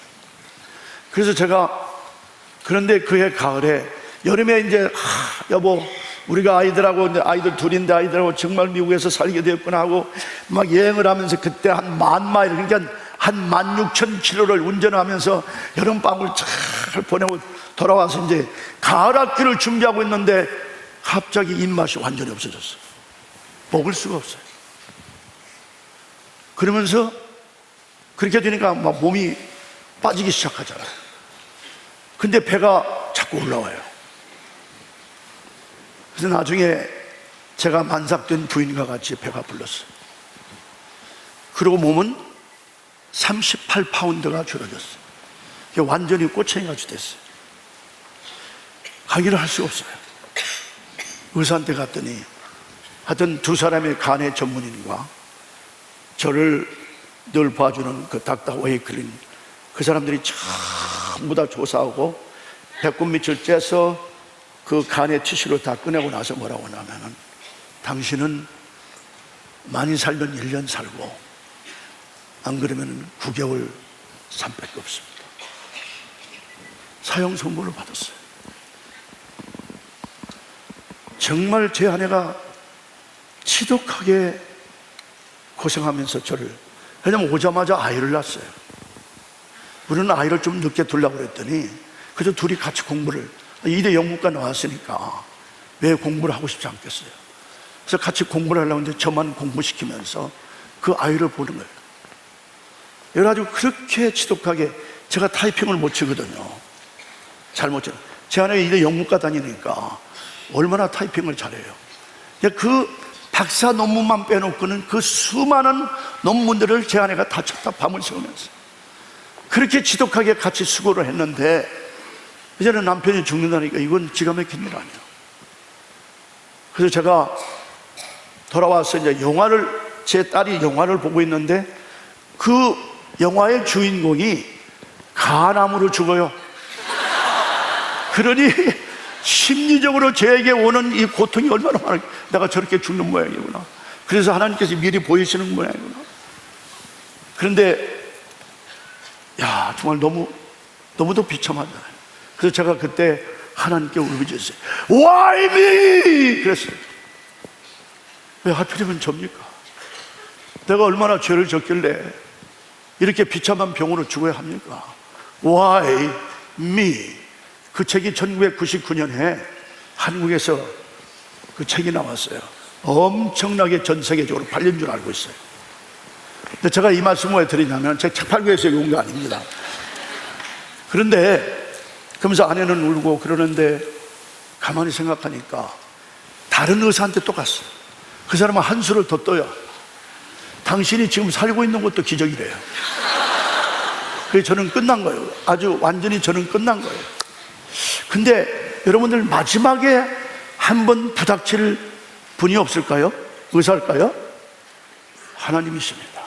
그래서 제가, 그런데 그해 가을에, 여름에 이제 여보, 우리가 아이들 둘인데 아이들하고 정말 미국에서 살게 되었구나 하고 막 여행을 하면서, 그때 한 10,000마일, 그러니까 한 16,000km를 운전하면서 여름방을 잘 보내고 돌아와서 이제 가을 학기를 준비하고 있는데 갑자기 입맛이 완전히 없어졌어요. 먹을 수가 없어요. 그러면서 그렇게 되니까 막 몸이 빠지기 시작하잖아요. 근데 배가 자꾸 올라와요. 그래서 나중에 제가 만삭된 부인과 같이 배가 불렀어요. 그리고 몸은 38파운드가 줄어졌어요. 완전히 꼬챙이같이 됐어요. 가기를 할 수가 없어요. 의사한테 갔더니, 하여튼 2사람의 간의 전문인과 저를 늘 봐주는 그 닥터 웨이클린, 그 사람들이 전부 다 조사하고 배꼽 밑을 째서 그 간의 티슈를 다 꺼내고 나서 뭐라고 하냐면은, 당신은 많이 살면 1년 살고 안 그러면 9개월 삶밖에 없습니다. 사형 선고를 받았어요. 정말 제 아내가 지독하게 고생하면서 저를, 왜냐면 오자마자 아이를 낳았어요. 우리는 아이를 좀 늦게 두려고 그랬더니 그래서 둘이 같이 공부를, 2대 영문과 나왔으니까 왜 공부를 하고 싶지 않겠어요? 그래서 같이 공부를 하려고 했는데 저만 공부시키면서 그 아이를 보는 거예요. 그래가지고 그렇게 지독하게, 제가 타이핑을 못 치거든요. 잘 못 쳐요. 제 아내가 2대 영문과 다니니까 얼마나 타이핑을 잘해요. 그 박사 논문만 빼놓고는 그 수많은 논문들을 제 아내가 다 쳤다, 밤을 새우면서 그렇게 지독하게 같이 수고를 했는데, 이제는 남편이 죽는다니까 이건 기가 막힌 일 아니에요. 그래서 제가 돌아와서 이제 제 딸이 영화를 보고 있는데 그 영화의 주인공이 간암으로 죽어요. 그러니 심리적으로 저에게 오는 이 고통이 얼마나 많을까. 내가 저렇게 죽는 모양이구나. 그래서 하나님께서 미리 보이시는 모양이구나. 그런데 정말 너무도 비참하다. 그래서 제가 그때 하나님께 울부짖었어요. Why me? 그랬어요. 왜 하필이면 접니까? 내가 얼마나 죄를 졌길래 이렇게 비참한 병으로 죽어야 합니까? Why me? 그 책이 1999년에 한국에서 그 책이 나왔어요. 엄청나게 전 세계적으로 팔린 줄 알고 있어요. 근데 제가 이 말씀을 왜 드리냐면, 제가 책 팔기 위해서 온 거 아닙니다. 그런데 그러면서 아내는 울고 그러는데 가만히 생각하니까 다른 의사한테 또 갔어요. 그 사람은 한 수를 더 떠요. 당신이 지금 살고 있는 것도 기적이래요. 그래서 저는 끝난 거예요. 아주 완전히 저는 끝난 거예요. 근데 여러분들 마지막에 한번 부닥칠 분이 없을까요? 의사일까요? 하나님이십니다.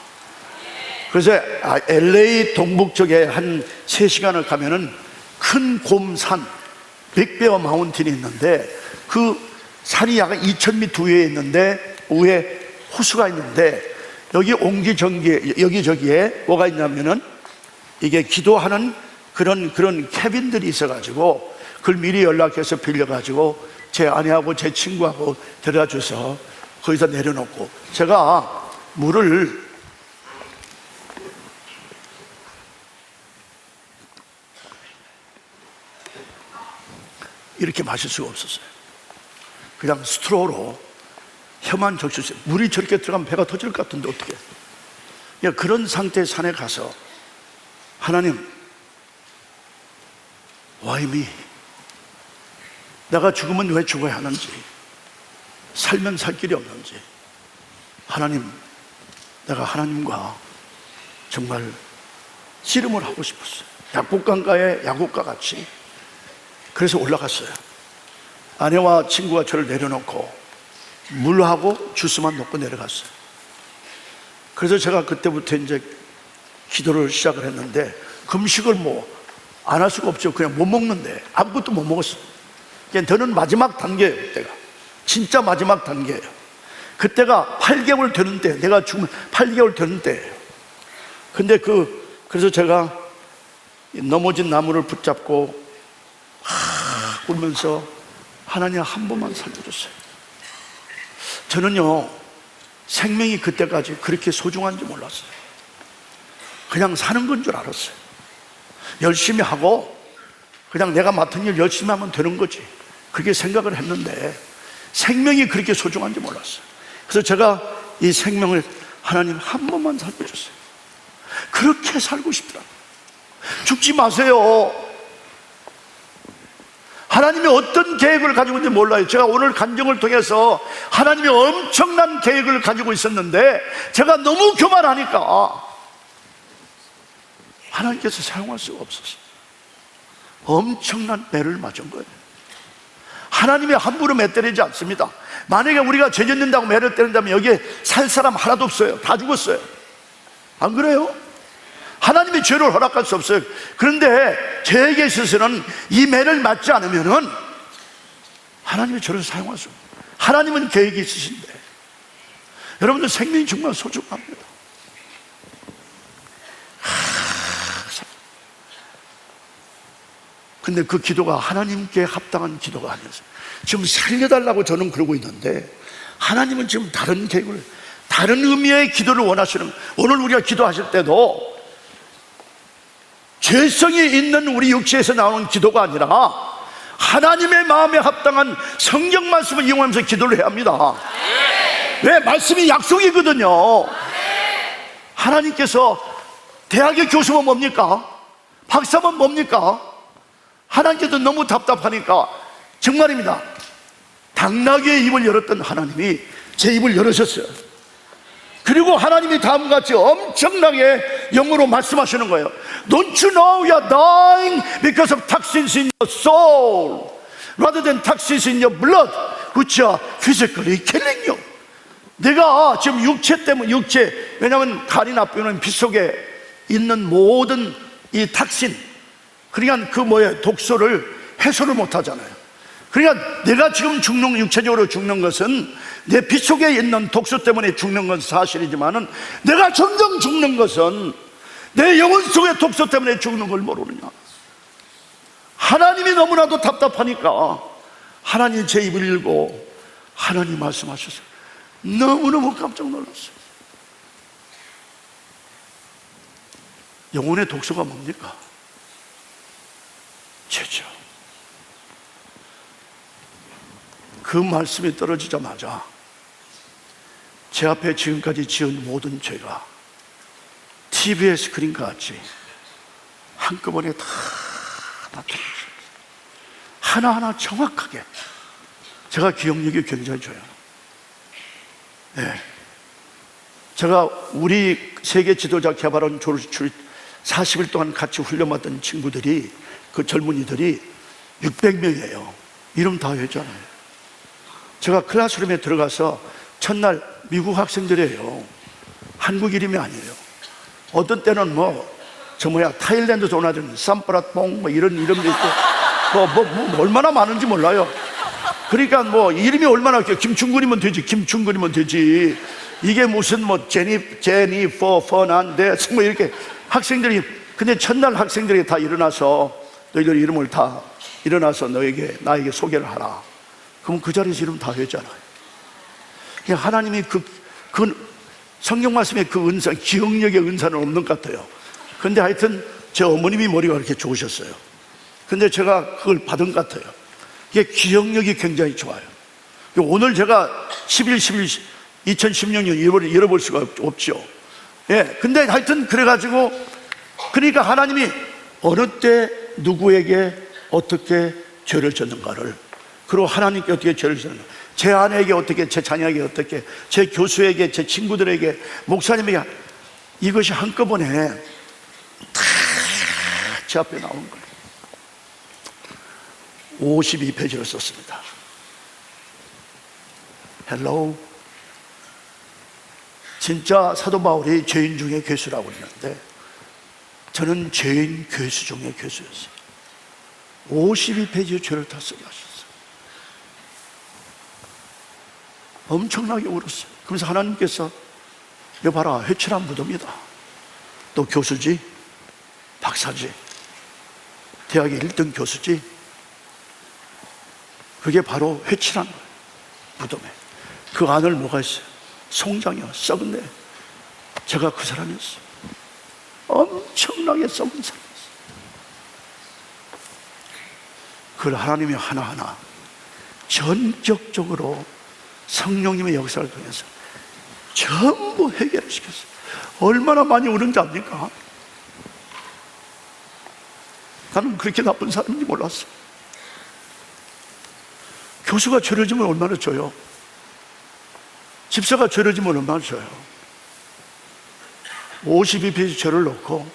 그래서 LA 동북 쪽에 한 3시간을 가면은 큰 곰산, 빅베어 마운틴이 있는데, 그 산이 약 2000m 위에 있는데 위에 호수가 있는데, 여기 옹기종기 여기저기에 뭐가 있냐면은 이게 기도하는 그런 캐빈들이 있어가지고 그걸 미리 연락해서 빌려가지고 제 아내하고 제 친구하고 데려다줘서 거기서 내려놓고, 제가 물을 이렇게 마실 수가 없었어요. 그냥 스트로로 혀만 적셨어요. 물이 저렇게 들어가면 배가 터질 것 같은데 어떻게. 그런 상태의 산에 가서 하나님, Why me? 내가 죽으면 왜 죽어야 하는지, 살면 살 길이 없는지, 하나님, 내가 하나님과 정말 씨름을 하고 싶었어요. 약국강가에 야구과 같이. 그래서 올라갔어요. 아내와 친구가 저를 내려놓고 물하고 주스만 놓고 내려갔어요. 그래서 제가 그때부터 이제 기도를 시작을 했는데, 금식을 안 할 수가 없죠. 그냥 못 먹는데 아무것도 못 먹었어요. 저는 마지막 단계예요. 그때가 진짜 마지막 단계예요. 그때가 8개월 되는 때, 내가 죽으면 8개월 되는 때예요. 근데 그래서 제가 넘어진 나무를 붙잡고 울면서 하나님 한 번만 살려줬어요. 저는요, 생명이 그때까지 그렇게 소중한지 몰랐어요. 그냥 사는 건 줄 알았어요. 열심히 하고 그냥 내가 맡은 일 열심히 하면 되는 거지, 그렇게 생각을 했는데 생명이 그렇게 소중한지 몰랐어요. 그래서 제가 이 생명을 하나님 한 번만 살려줬어요. 그렇게 살고 싶더라고요. 죽지 마세요. 하나님이 어떤 계획을 가지고 있는지 몰라요. 제가 오늘 간증을 통해서 하나님이 엄청난 계획을 가지고 있었는데 제가 너무 교만하니까 하나님께서 사용할 수가 없었어요. 엄청난 매를 맞은 거예요. 하나님이 함부로 매 때리지 않습니다. 만약에 우리가 죄 짓는다고 매를 때린다면 여기에 살 사람 하나도 없어요. 다 죽었어요. 안 그래요? 하나님이 죄를 허락할 수 없어요. 그런데 저에게 있어서는 이 매를 맞지 않으면은 하나님이 저를 사용할 수 없어요. 하나님은 계획이 있으신데 여러분들 생명이 정말 소중합니다. 근데 그 기도가 하나님께 합당한 기도가 아니었어요. 지금 살려달라고 저는 그러고 있는데 하나님은 지금 다른 계획을, 다른 의미의 기도를 원하시는, 오늘 우리가 기도하실 때도 죄성이 있는 우리 육체에서 나오는 기도가 아니라 하나님의 마음에 합당한 성경 말씀을 이용하면서 기도를 해야 합니다. 왜? 말씀이 약속이거든요. 하나님께서 대학의 교수면 뭡니까? 박사면 뭡니까? 하나님께도 너무 답답하니까 정말입니다. 당나귀의 입을 열었던 하나님이 제 입을 열으셨어요. 그리고 하나님이 다음같이 엄청나게 영어로 말씀하시는 거예요. Don't you know you're dying because of toxins in your soul rather than toxins in your blood which are physically killing you. 내가 지금 육체 때문에, 왜냐하면 간이 나쁘면 피 속에 있는 모든 이 탁신, 그러니까 독소를 해소를 못 하잖아요. 그러니까 내가 지금 육체적으로 죽는 것은 내 피 속에 있는 독소 때문에 죽는 건 사실이지만은 내가 점점 죽는 것은 내 영혼 속의 독소 때문에 죽는 걸 모르느냐. 하나님이 너무나도 답답하니까 하나님 제 입을 열고 하나님 말씀하셨어요. 너무너무 깜짝 놀랐어요. 영혼의 독소가 뭡니까? 죄죠. 그 말씀이 떨어지자마자 제 앞에 지금까지 지은 모든 죄가 TV의 스크린과 같이 한꺼번에 다 나타났어요. 하나하나 정확하게. 제가 기억력이 굉장히 좋아요. 네. 제가 우리 세계 지도자 개발원 40일 동안 같이 훈련받던 친구들이, 그 젊은이들이 600명이에요. 이름 다 외웠잖아요. 제가 클래스룸에 들어가서 첫날 미국 학생들이에요. 한국 이름이 아니에요. 어떤 때는 타일랜드에서 오나든 삼프라뽕 이런 이름도 있고 얼마나 많은지 몰라요. 그러니까 이름이 얼마나 김충근이면 되지. 김충근이면 되지. 이게 무슨 제니퍼 퍼난데 이렇게 학생들이, 근데 첫날 학생들이 다 일어나서 너희들 이름을 다 일어나서 나에게 소개를 하라. 그럼 그 자리에서 이름 다 외잖아요. 하나님이 그 성경 말씀에 그 은사, 기억력의 은사는 없는 것 같아요. 근데 하여튼 제 어머님이 머리가 그렇게 좋으셨어요. 근데 제가 그걸 받은 것 같아요. 이게 기억력이 굉장히 좋아요. 오늘 제가 2016년 잃어볼 수가 없죠. 예. 근데 하여튼 그래가지고, 그러니까 하나님이 어느 때 누구에게 어떻게 죄를 졌는가를, 그리고 하나님께 어떻게 죄를 졌는가, 제 아내에게 어떻게, 제 자녀에게 어떻게, 제 교수에게, 제 친구들에게, 목사님에게, 이것이 한꺼번에 다 제 앞에 나온 거예요. 52페이지를 썼습니다. 헬로우. 진짜 사도 바울이 죄인 중에 괴수라고 했는데 저는 죄인 괴수 중에 괴수였어요. 52페이지의 죄를 다 쓰게 하셨어요. 엄청나게 울었어요. 그러면서 하나님께서, 여봐라, 회칠한 무덤이다. 너 교수지? 박사지? 대학의 1등 교수지? 그게 바로 회칠한 무덤에, 그 안을 뭐가 있어요? 송장이요, 썩은 내. 제가 그 사람이었어요. 엄청나게 썩은 사람이었어요. 그걸 하나님이 하나하나 전격적으로 성령님의 역사를 통해서 전부 해결을 시켰어요. 얼마나 많이 우는지 압니까? 나는 그렇게 나쁜 사람인지 몰랐어요. 교수가 죄를 지면 얼마나 져요? 집사가 죄를 지면 얼마나 져요? 52페이지 죄를 넣고,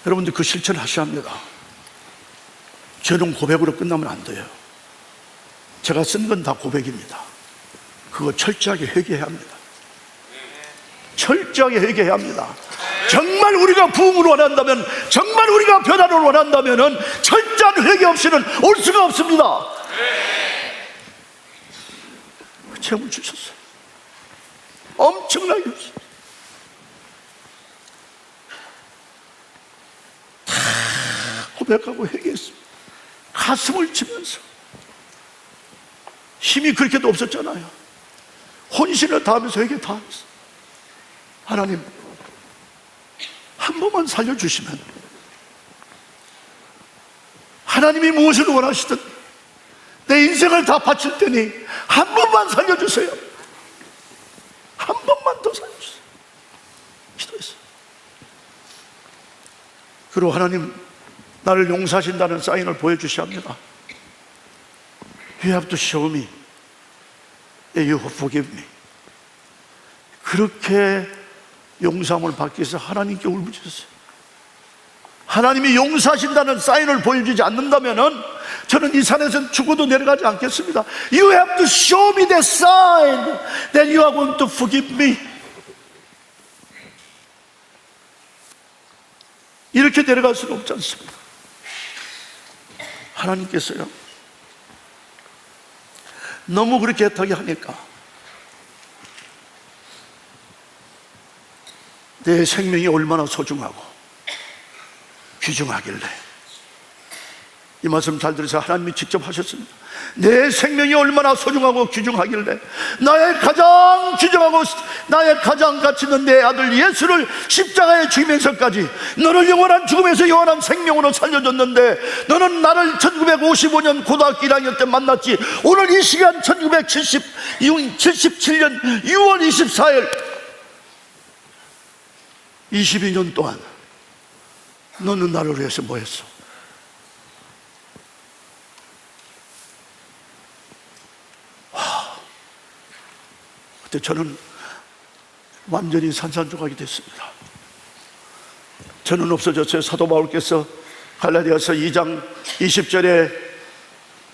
여러분들 그 실천하셔야 합니다. 죄는 고백으로 끝나면 안 돼요. 제가 쓴 건 다 고백입니다. 그거 철저하게 회개해야 합니다. 철저하게 회개해야 합니다. 정말 우리가 부흥을 원한다면, 정말 우리가 변화를 원한다면 철저한 회개 없이는 올 수가 없습니다. 그 체험을 주셨어요. 엄청나게 주셨어요. 다 고백하고 회개했습니다. 가슴을 치면서. 힘이 그렇게도 없었잖아요. 혼신을 다하면서 회개 다 했어요. 하나님 한 번만 살려주시면, 하나님이 무엇을 원하시든 내 인생을 다 바칠 테니 한 번만 살려주세요. 한 번만 더 살려주세요. 기도했어요. 그리고 하나님 나를 용서하신다는 사인을 보여주셔야 합니다. You have to show me that you forgive me. 그렇게 용서함을 받기 위해서 하나님께 울부짖었어요. 하나님이 용서하신다는 사인을 보여주지 않는다면 저는 이 산에서 죽어도 내려가지 않겠습니다. You have to show me the sign that you are going to forgive me. 이렇게 내려갈 수는 없지 않습니다. 하나님께서요, 너무 그렇게 애타게 하니까 내 생명이 얼마나 소중하고 귀중하길래, 이 말씀 잘 들으세요. 하나님이 직접 하셨습니다. 내 생명이 얼마나 소중하고 귀중하길래 나의 가장 귀중하고 나의 가장 가치 있는 내 아들 예수를 십자가에 죽이면서까지 너를 영원한 죽음에서 영원한 생명으로 살려줬는데, 너는 나를 1955년 고등학교 1학년 때 만났지, 오늘 이 시간 1977년 6월 24일 22년 동안 너는 나를 위해서 뭐 했어? 그때 저는 완전히 산산조각이 됐습니다. 저는 없어졌어요. 사도 바울께서 갈라디아서 2장 20절에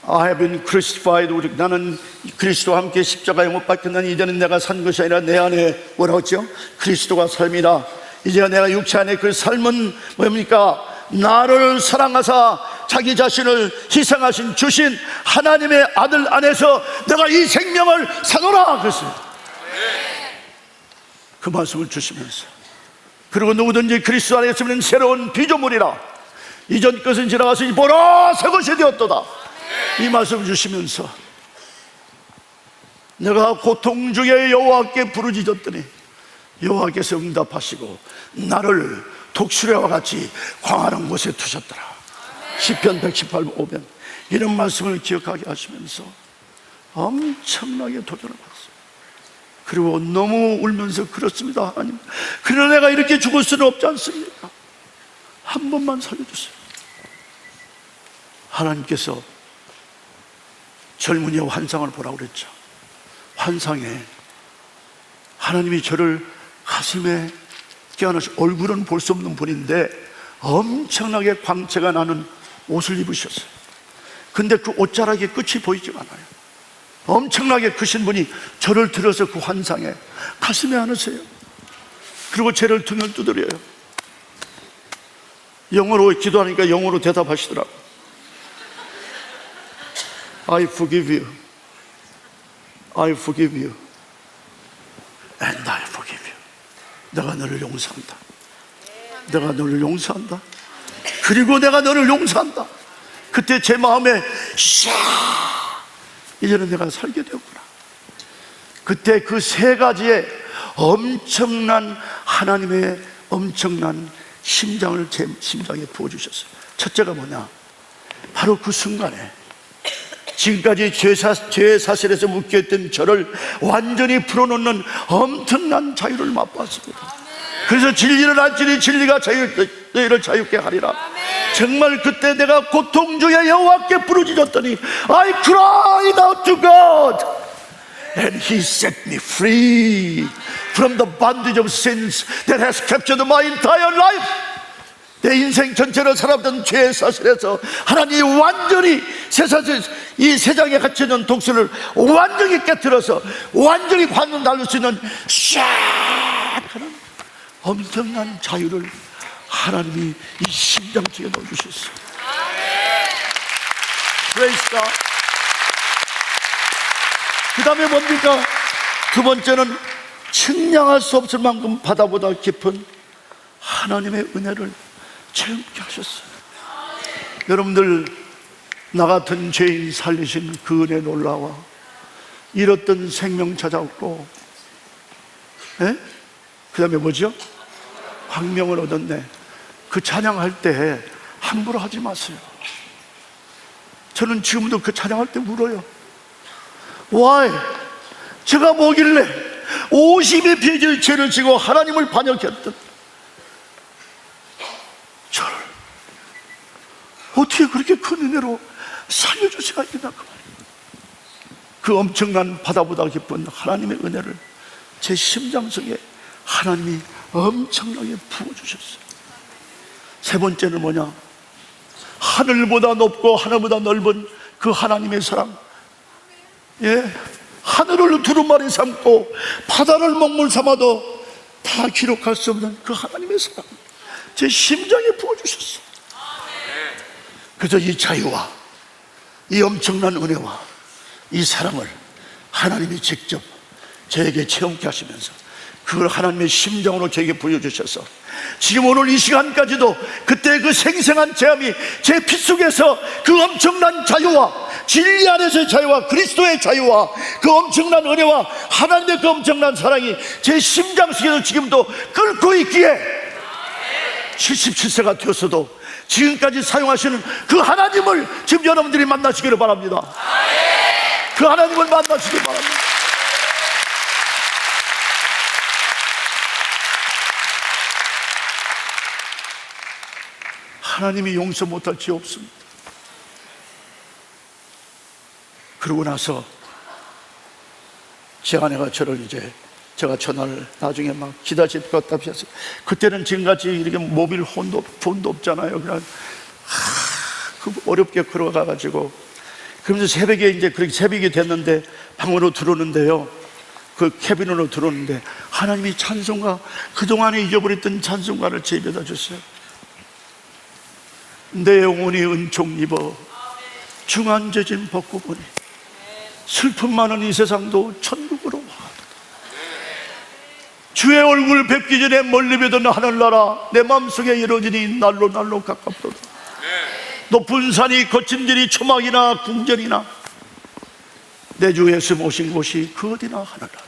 I have been crucified, 나는 그리스도와 함께 십자가에 못 박혔나니 이제는 내가 산 것이 아니라 내 안에 뭐라고 했죠? 그리스도가 삶이다. 이제 내가 육체 안에 그 삶은 뭡니까? 나를 사랑하사 자기 자신을 희생하신 주신 하나님의 아들 안에서 내가 이 생명을 사노라 그랬어요. 그 말씀을 주시면서, 그리고 누구든지 그리스도 안에 있으면 새로운 피조물이라, 이전 것은 지나가서 보라 새 것이 되었도다. 이 말씀을 주시면서 내가 고통 중에 여호와께 부르짖었더니 여호와께서 응답하시고 나를 독수리와 같이 광활한 곳에 두셨더라. 시편 118편 이런 말씀을 기억하게 하시면서 엄청나게 도전을 받았어요. 그리고 너무 울면서 그렇습니다. 하나님, 그러나 내가 이렇게 죽을 수는 없지 않습니까? 한 번만 살려주세요. 하나님께서 젊은이의 환상을 보라고 그랬죠. 환상에 하나님이 저를 가슴에 껴안으시, 얼굴은 볼 수 없는 분인데 엄청나게 광채가 나는 옷을 입으셨어요. 근데 그 옷자락의 끝이 보이지 않아요. 엄청나게 크신 분이 저를 들어서 그 환상에 가슴에 안으세요. 그리고 저를 등을 두드려요. 영어로 기도하니까 영어로 대답하시더라고요. I forgive you. I forgive you. And I forgive you. 내가 너를 용서한다. 내가 너를 용서한다. 그리고 내가 너를 용서한다. 그때 제 마음에 이제는 내가 살게 되었구나. 그때 그 세 가지의 엄청난 하나님의 엄청난 심장을 제 심장에 부어주셨어요. 첫째가 뭐냐? 바로 그 순간에 지금까지 죄 사실에서 묶여있던 저를 완전히 풀어놓는 엄청난 자유를 맛보았습니다. 그래서 진리를 알지니 진리가 너희를 자유케 하리라. 정말 그때 내가 고통 중에 여호와께 부르짖었더니 I cried out to God and He set me free from the bondage of sins that has captured my entire life. 내 인생 전체를 살았던 죄의 사슬에서 하나님이 완전히 이 세상에 갇혀있는 독수를 완전히 깨뜨려서 완전히 관을 날릴 수 있는 샥 하는 엄청난 자유를 하나님이 이 심장 속에 넣어주셨어요. Praise God. 그 다음에 뭡니까? 두 번째는 측량할 수 없을 만큼 바다보다 깊은 하나님의 은혜를 체험케 하셨어요. 여러분들, 나 같은 죄인 살리신 그 은혜 놀라워. 잃었던 생명 찾아왔고, 그 다음에 뭐죠? 황명을 얻었네. 그 찬양할 때 함부로 하지 마세요. 저는 지금도 그 찬양할 때 울어요. Why? 제가 뭐길래 50의 빚을 죄를 지고 하나님을 반역했던 저를 어떻게 그렇게 큰 은혜로 살려줄 수가 있나, 그 말이에요. 그 엄청난 바다보다 깊은 하나님의 은혜를 제 심장 속에 하나님이 엄청나게 부어주셨어요. 세 번째는 뭐냐? 하늘보다 높고 하늘보다 넓은 그 하나님의 사랑. 예, 하늘을 두루마리 삼고 바다를 먹물 삼아도 다 기록할 수 없는 그 하나님의 사랑 제 심장에 부어주셨어요. 그래서 이 자유와 이 엄청난 은혜와 이 사랑을 하나님이 직접 저에게 체험케 하시면서 그걸 하나님의 심장으로 저에게 보여주셔서 지금 오늘 이 시간까지도 그때 그 생생한 체험이 제 피 속에서 그 엄청난 자유와 진리 안에서의 자유와 그리스도의 자유와 그 엄청난 은혜와 하나님의 그 엄청난 사랑이 제 심장 속에서 지금도 끓고 있기에 77세가 되었어도 지금까지 사용하시는 그 하나님을 지금 여러분들이 만나시기를 바랍니다. 그 하나님을 만나시기를 바랍니다. 하나님이 용서 못할 죄 없습니다. 그러고 나서 제 아내가 저를 이제 제가 전화를 나중에 막 기다릴 것 같다 했어요. 그때는 지금같이 이렇게 모빌 폰도 없잖아요. 그냥 어렵게 걸어가가지고 그러면서 새벽에 이제 그렇게 새벽이 됐는데 방으로 들어오는데요. 그 캐비닛으로 들어오는데 하나님이 찬송가 그동안에 잊어버렸던 찬송가를 제 입에다 줬어요. 내 영혼이 은총 입어 중한 죄짐 벗고 보니 슬픔 많은 이 세상도 천국으로 와. 주의 얼굴 뵙기 전에 멀리 보던 하늘나라 내 마음속에 이루어지니 날로 날로 가깝도다. 높은 산이 거친 길이 초막이나 궁전이나 내 주 예수 모신 곳이 그 어디나 하늘나라.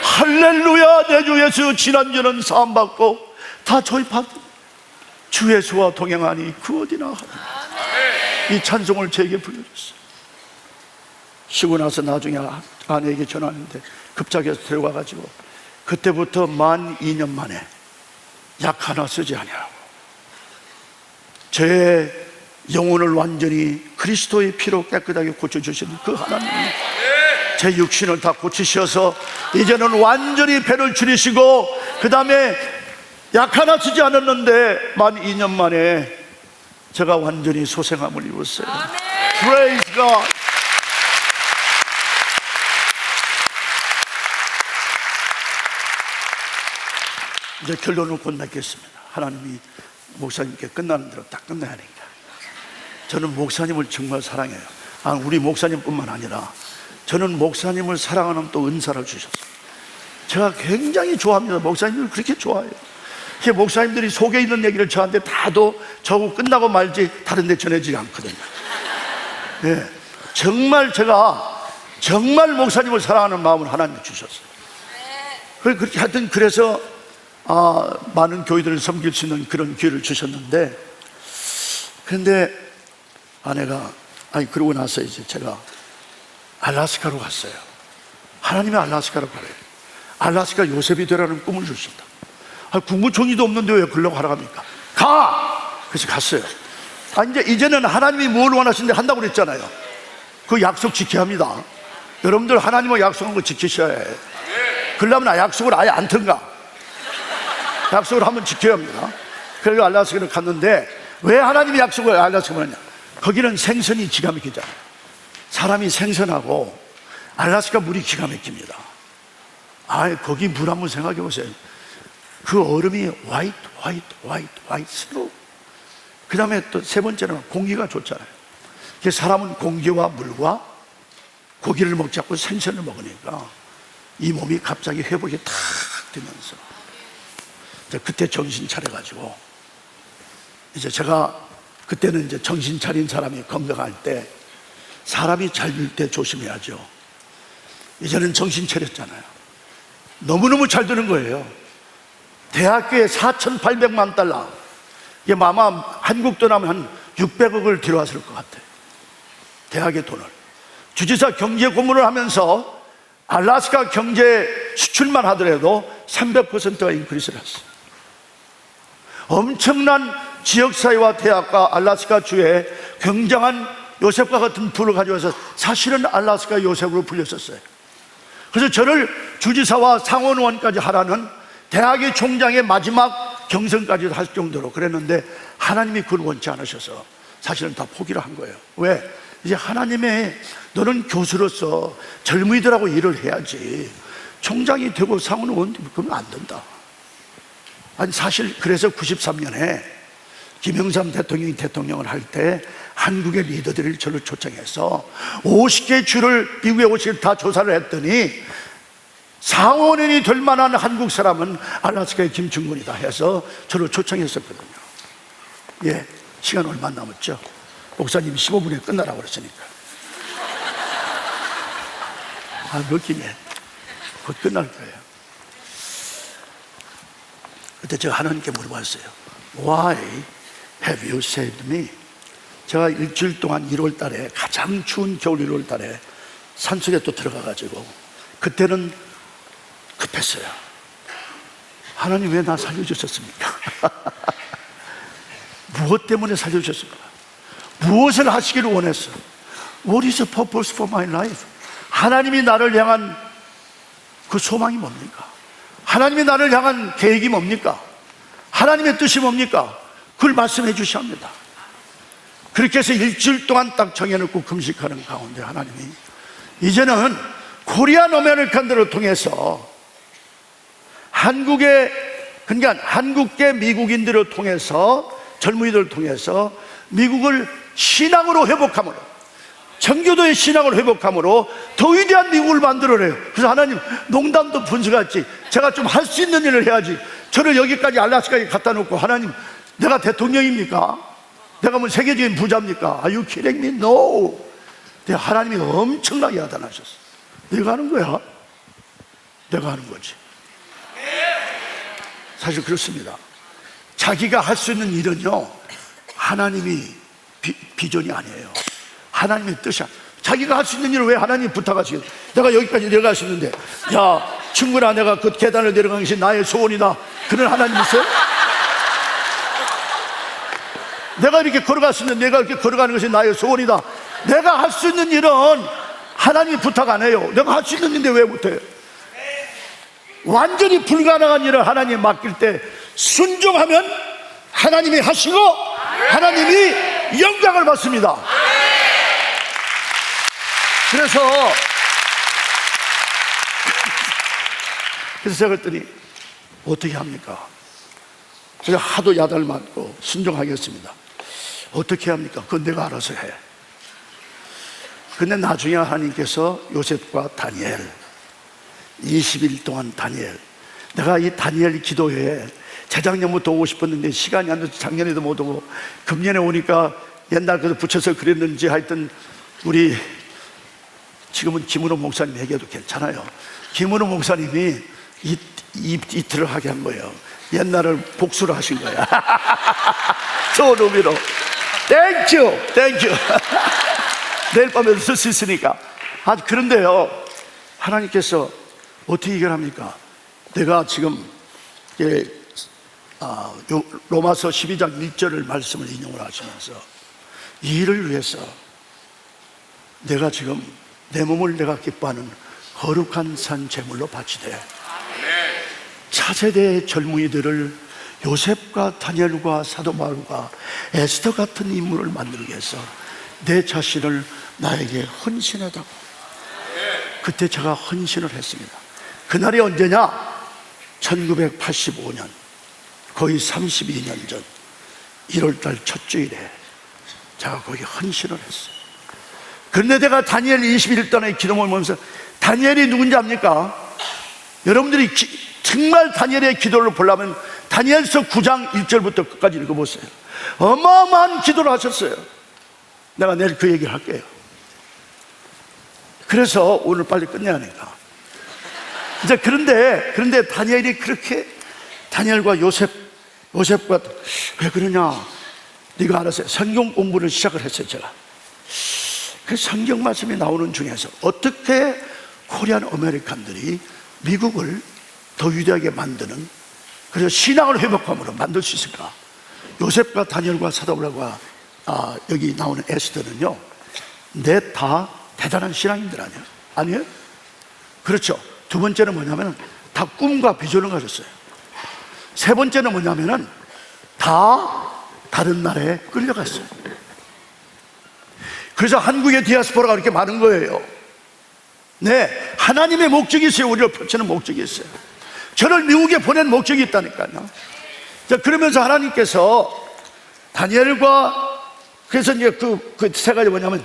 할렐루야. 내 주 예수 지난주는 사함받고 다 저희 주 예수와 동행하니 그 어디나 하늘나라. 이 찬송을 제게 불러줬어요. 쉬고 나서 나중에 아내에게 전화했는데 급작해서 들어가가지고 그때부터 만 2년 만에 약 하나 쓰지 아니하고 제 영혼을 완전히 그리스도의 피로 깨끗하게 고쳐주시는 그 하나님이 제 육신을 다 고치셔서 이제는 완전히 배를 줄이시고 그 다음에 약 하나 쓰지 않았는데 만 2년 만에 제가 완전히 소생함을 이뤘어요. Praise God. 이제 결론을 곧 맺겠습니다. 하나님이 목사님께 끝나는 대로 딱 끝나야 하니까. 저는 목사님을 정말 사랑해요. 우리 목사님뿐만 아니라 저는 목사님을 사랑하는 또 은사를 주셨어요. 제가 굉장히 좋아합니다. 목사님을 그렇게 좋아해요. 목사님들이 속에 있는 얘기를 저한테 다도 저거 끝나고 말지 다른 데 전해지지 않거든요. 네. 정말 제가 정말 목사님을 사랑하는 마음을 하나님이 주셨어요. 그렇게 하여튼 그래서 많은 교회들을 섬길 수 있는 그런 기회를 주셨는데, 그런데 아내가 그러고 나서 이제 제가 알라스카로 갔어요. 하나님이 알라스카로 가래요. 알라스카 요셉이 되라는 꿈을 주셨다. 국무총리도 없는데 왜 그러려고 하러 갑니까? 가! 그래서 갔어요. 이제는 하나님이 뭘 원하시는데 한다고 그랬잖아요. 그 약속 지켜야 합니다. 여러분들 하나님과 약속한 거 지키셔야 해요. 그러려면 약속을 아예 안 튼가. 약속을 한번 지켜야 합니다. 그래서 알라스카를 갔는데 왜 하나님이 약속을 알라스카를 했냐? 거기는 생선이 기가 막히잖아요. 사람이 생선하고 알라스카 물이 기가 막힙니다. 거기 물 한번 생각해 보세요. 그 얼음이 화이트 스노우. 그 다음에 또 세 번째는 공기가 좋잖아요. 사람은 공기와 물과 고기를 먹지 않고 생선을 먹으니까 이 몸이 갑자기 회복이 탁 되면서 그때 정신 차려가지고 이제 제가 그때는 이제 정신 차린 사람이 건강할 때 사람이 잘 될 때 조심해야죠. 이제는 정신 차렸잖아요. 너무너무 잘 되는 거예요. 대학교에 4,800만 달러, 이게 아마 한국 돈 하면 한 600억을 들여왔을 것 같아요. 대학의 돈을. 주지사 경제 고문을 하면서 알래스카 경제 수출만 하더라도 300%가 인크리스를 했어요. 엄청난 지역사회와 대학과 알래스카 주에 굉장한 요셉과 같은 부를 가져와서 사실은 알래스카 요셉으로 불렸었어요. 그래서 저를 주지사와 상원의원까지 하라는 대학의 총장의 마지막 경선까지도 할 정도로 그랬는데, 하나님이 그걸 원치 않으셔서 사실은 다 포기를 한 거예요. 왜? 이제 하나님의, 너는 교수로서 젊은이들하고 일을 해야지, 총장이 되고 상원의원 되면 그러면 안 된다. 아니, 사실 그래서 93년에 김영삼 대통령이 대통령을 할 때 한국의 리더들을 저를 초청해서 50개 주를, 미국의 50개 다 조사를 했더니 상원의원이 될 만한 한국 사람은 알래스카의 김충곤이다 해서 저를 초청했었거든요. 예, 시간 얼마 안 남았죠? 목사님이 15분에 끝나라고 그랬으니까. 몇 김에 곧 끝날 거예요. 그때 제가 하나님께 물어봤어요. Why have you saved me? 제가 일주일 동안 1월 달에, 가장 추운 겨울 1월 달에 산속에 또 들어가가지고, 그때는 급했어요. 하나님 왜 나 살려주셨습니까? 무엇 때문에 살려주셨습니까? 무엇을 하시기를 원했어? What is the purpose for my life? 하나님이 나를 향한 그 소망이 뭡니까? 하나님이 나를 향한 계획이 뭡니까? 하나님의 뜻이 뭡니까? 그걸 말씀해 주셔야 합니다. 그렇게 해서 일주일 동안 딱 정해놓고 금식하는 가운데 하나님이 이제는 코리안 아메리칸들을 통해서 그러니까 한국계 미국인들을 통해서, 젊은이들을 통해서 미국을 신앙으로 회복함으로, 청교도의 신앙을 회복함으로 더 위대한 미국을 만들어내요. 그래서 하나님, 농담도 분수같이 제가 좀 할 수 있는 일을 해야지, 저를 여기까지 알래스카에 갖다 놓고, 하나님 내가 대통령입니까? 내가 뭐 세계적인 부자입니까? Are you kidding me? No. 하나님이 엄청나게 야단하셨어. 내가 하는 거야? 내가 하는 거지. 사실 그렇습니다. 자기가 할 수 있는 일은요, 하나님이 비전이 아니에요. 하나님의 뜻이야. 자기가 할 수 있는 일을 왜 하나님 부탁하시겠어? 내가 여기까지 내려갈 수 있는데, 야 친구나, 내가 그 계단을 내려가는 것이 나의 소원이다, 그런 하나님 있어요? 내가 이렇게 걸어갈 수 있는, 내가 이렇게 걸어가는 것이 나의 소원이다, 내가 할 수 있는 일은 하나님이 부탁 안 해요. 내가 할 수 있는 일인데 왜 못해요? 완전히 불가능한 일을 하나님에 맡길 때 순종하면 하나님이 하시고 하나님이 영광을 받습니다. 그래서 제가 그랬더니 어떻게 합니까? 제가 하도 야단을 맞고 순종하겠습니다. 어떻게 합니까? 그건 내가 알아서 해. 근데 나중에 하나님께서 요셉과 다니엘, 20일 동안 다니엘, 내가 이 다니엘 기도회에 재작년부터 오고 싶었는데 시간이 안 돼서 작년에도 못 오고, 금년에 오니까 옛날 그 붙여서 그랬는지 하여튼, 우리 지금은 김은호 목사님 얘기해도 괜찮아요. 김은호 목사님이 이틀을 하게 한 거예요. 옛날을 복수를 하신 거야. 좋은 의미로. 땡큐 내일 밤에도 쓸 수 있으니까. 그런데요, 하나님께서 어떻게 해결합니까? 내가 지금 로마서 12장 1절을 말씀을 인용을 하시면서, 이 일을 위해서 내가 지금 내 몸을 내가 기뻐하는 거룩한 산 제물로 바치되, 차세대의 젊은이들을 요셉과 다니엘과 사도 바울과 에스더 같은 인물을 만들기 위해서 내 자신을 나에게 헌신하다고. 그때 제가 헌신을 했습니다. 그날이 언제냐? 1985년 거의 32년 전 1월달 첫 주일에 제가 거기 헌신을 했어요. 그런데 내가 다니엘 21단의 기도를 보면서, 다니엘이 누군지 압니까? 여러분들이 정말 다니엘의 기도를 보려면 다니엘서 9장 1절부터 끝까지 읽어보세요. 어마어마한 기도를 하셨어요. 내가 내일 그 얘기를 할게요. 그래서 오늘 빨리 끝내야 하니까. 이제 그런데 다니엘이 그렇게 다니엘과 요셉과 왜 그러냐? 네가 알았어요. 성경 공부를 시작을 했어요. 제가 그 성경 말씀이 나오는 중에서 어떻게 코리안 아메리칸들이 미국을 더 위대하게 만드는, 그래서 신앙을 회복함으로 만들 수 있을까? 요셉과 다니엘과 사도바울과 여기 나오는 에스더는요, 넷 다 대단한 신앙인들 아니에요? 아니에요? 그렇죠. 두 번째는 뭐냐면 다 꿈과 비전을 가졌어요. 세 번째는 뭐냐면은 다 다른 나라에 끌려갔어요. 그래서 한국의 디아스포라가 그렇게 많은 거예요. 네, 하나님의 목적이 있어요. 우리를 펼치는 목적이 있어요. 저를 미국에 보낸 목적이 있다니까요. 자, 그러면서 하나님께서 다니엘과, 그래서 이제 그 세 가지 뭐냐면,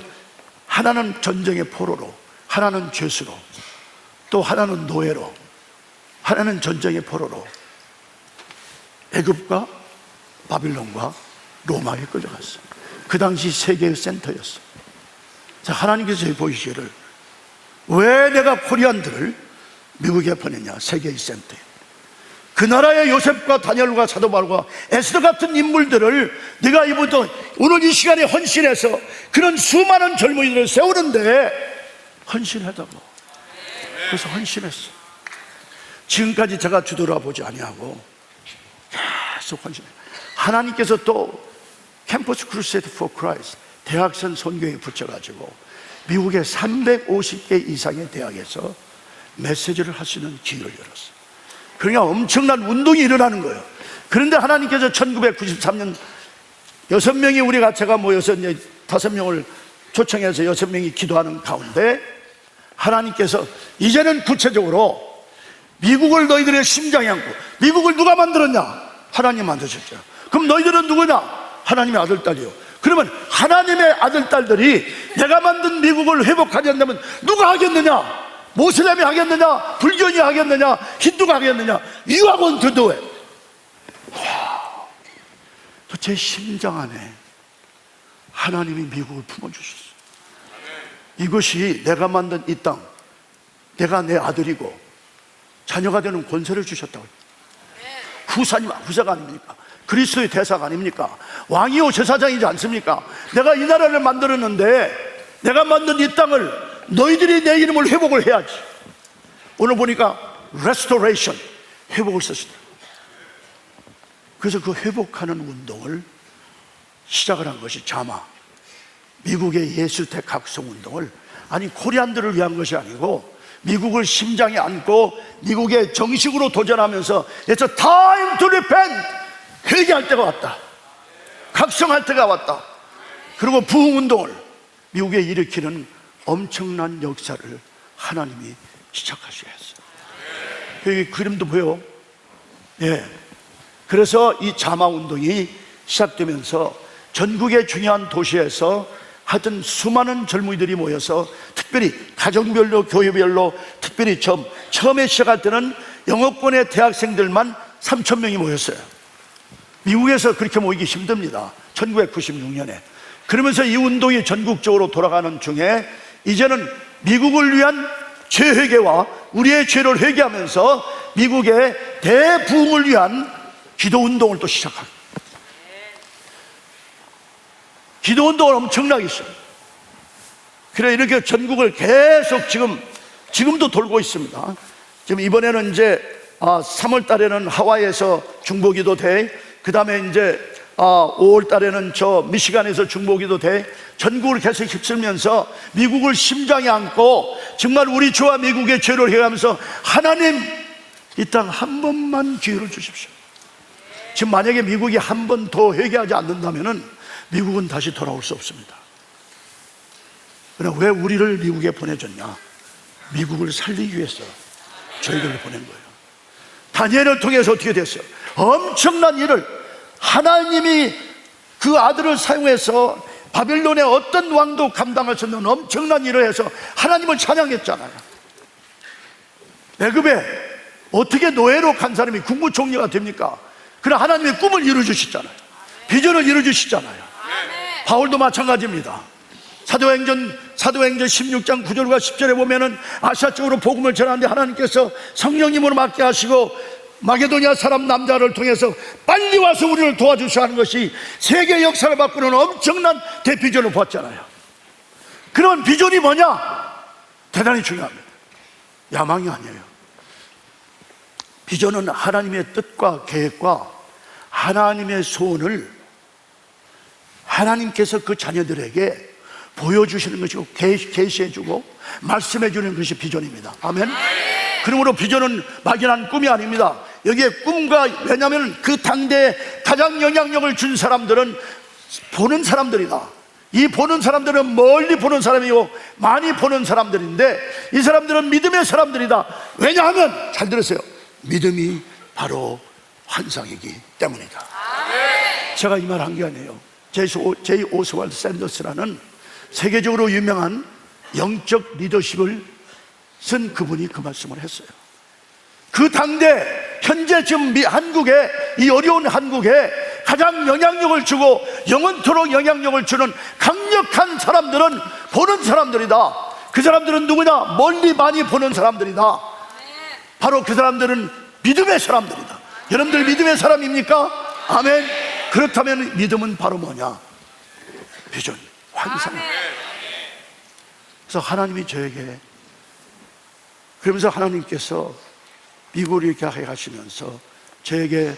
하나는 전쟁의 포로로, 하나는 죄수로, 또 하나는 노예로, 하나는 전쟁의 포로로 애굽과 바빌론과 로마에 끌려갔어요. 그 당시 세계의 센터였어요. 자, 하나님께서 저희 보이시기를, 왜 내가 코리안들을 미국에 보냈냐? 세계의 센터에. 그 나라의 요셉과 다니엘과 사도바울과 에스더 같은 인물들을 네가 이부터 오늘 이 시간에 헌신해서 그런 수많은 젊은이들을 세우는데 헌신하다고. 그래서 헌신했어. 지금까지 제가 주돌아보지 아니하고 계속 헌신해. 하나님께서 또 캠퍼스 크루세이드 포 크라이스트 대학생 선교에 붙여가지고 미국의 350개 이상의 대학에서 메시지를 할 수 있는 기회를 열었어요. 그러니까 엄청난 운동이 일어나는 거예요. 그런데 하나님께서 1993년 6명이 우리가 제가 모여서 이제 5명을 초청해서 6명이 기도하는 가운데 하나님께서 이제는 구체적으로 미국을 너희들의 심장에 안고, 미국을 누가 만들었냐? 하나님 만드셨죠. 그럼 너희들은 누구냐? 하나님의 아들, 딸이요. 그러면 하나님의 아들, 딸들이 내가 만든 미국을 회복하지 않는다면 누가 하겠느냐? 모슬렘이 하겠느냐? 불교인이 하겠느냐? 힌두가 하겠느냐? You are going to do it. 또 제 심장 안에 하나님이 미국을 품어주셨어요. 이것이 내가 만든 이 땅, 내가 내 아들이고 자녀가 되는 권세를 주셨다고. 후사가 아닙니까? 그리스도의 대사가 아닙니까? 왕이요 제사장이지 않습니까? 내가 이 나라를 만들었는데 내가 만든 이 땅을 너희들이 내 이름을 회복을 해야지. 오늘 보니까 restoration, 회복을 쓰시더라고요. 그래서 그 회복하는 운동을 시작을 한 것이 자마, 미국의 예수택 각성 운동을, 아니 코리안들을 위한 것이 아니고 미국을 심장에 안고 미국에 정식으로 도전하면서 It's time to repent, 회개할 때가 왔다, 각성할 때가 왔다. 그리고 부흥운동을 미국에 일으키는 엄청난 역사를 하나님이 시작하셔야 했어요. 여기 그림도 보여. 예. 그래서 이 자마운동이 시작되면서 전국의 중요한 도시에서 하여튼 수많은 젊은이들이 모여서, 특별히 가정별로 교회별로, 특별히 처음에 시작할 때는 영어권의 대학생들만 3,000명이 모였어요. 미국에서 그렇게 모이기 힘듭니다. 1996년에. 그러면서 이 운동이 전국적으로 돌아가는 중에 이제는 미국을 위한 죄회개와 우리의 죄를 회개하면서 미국의 대부흥을 위한 기도운동을 또 시작합니다. 기도운동을 엄청나게 했어요. 그래 이렇게 전국을 계속 지금도 돌고 있습니다. 지금 이번에는 이제 3월 달에는 하와이에서 중보기도 돼. 그 다음에 이제 5월 달에는 저 미시간에서 중보기도 돼. 전국을 계속 휩쓸면서 미국을 심장에 안고 정말 우리 주와 미국의 죄를 해가면서 하나님 이 땅 한 번만 기회를 주십시오. 지금 만약에 미국이 한 번 더 회개하지 않는다면은 미국은 다시 돌아올 수 없습니다. 그러나 왜 우리를 미국에 보내줬냐? 미국을 살리기 위해서 저희들을 보낸 거예요. 다니엘을 통해서 어떻게 됐어요? 엄청난 일을 하나님이 그 아들을 사용해서 바빌론의 어떤 왕도 감당할 수 없는 엄청난 일을 해서 하나님을 찬양했잖아요. 애굽에 어떻게 노예로 간 사람이 국무총리가 됩니까? 그러나 하나님의 꿈을 이루어주시잖아요. 비전을 이루어주시잖아요. 바울도 마찬가지입니다. 사도행전 16장 9절과 10절에 보면은 아시아 쪽으로 복음을 전하는데 하나님께서 성령님으로 맡게 하시고 마게도니아 사람 남자를 통해서 빨리 와서 우리를 도와주셔야 하는 것이 세계 역사를 바꾸는 엄청난 대비전을 보았잖아요. 그런 비전이 뭐냐? 대단히 중요합니다. 야망이 아니에요. 비전은 하나님의 뜻과 계획과 하나님의 소원을 하나님께서 그 자녀들에게 보여주시는 것이고 계시해주고 말씀해주는 것이 비전입니다. 아멘. 그러므로 비전은 막연한 꿈이 아닙니다. 여기에 꿈과, 왜냐하면 그 당대에 가장 영향력을 준 사람들은 보는 사람들이다. 이 보는 사람들은 멀리 보는 사람이고 많이 보는 사람들인데, 이 사람들은 믿음의 사람들이다. 왜냐하면, 잘 들으세요, 믿음이 바로 환상이기 때문이다. 제가 이 말 한 게 아니에요. 제이 오스왈드 샌더스라는 세계적으로 유명한 영적 리더십을 쓴 그분이 그 말씀을 했어요. 그 당대, 현재 지금 한국에, 이 어려운 한국에 가장 영향력을 주고 영원토록 영향력을 주는 강력한 사람들은 보는 사람들이다. 그 사람들은 누구냐? 멀리 많이 보는 사람들이다. 바로 그 사람들은 믿음의 사람들이다. 여러분들 믿음의 사람입니까? 아멘. 그렇다면 믿음은 바로 뭐냐? 비전, 환상. 그래서 하나님이 저에게, 그러면서 하나님께서 미국을 이렇게 하게 하시면서 저에게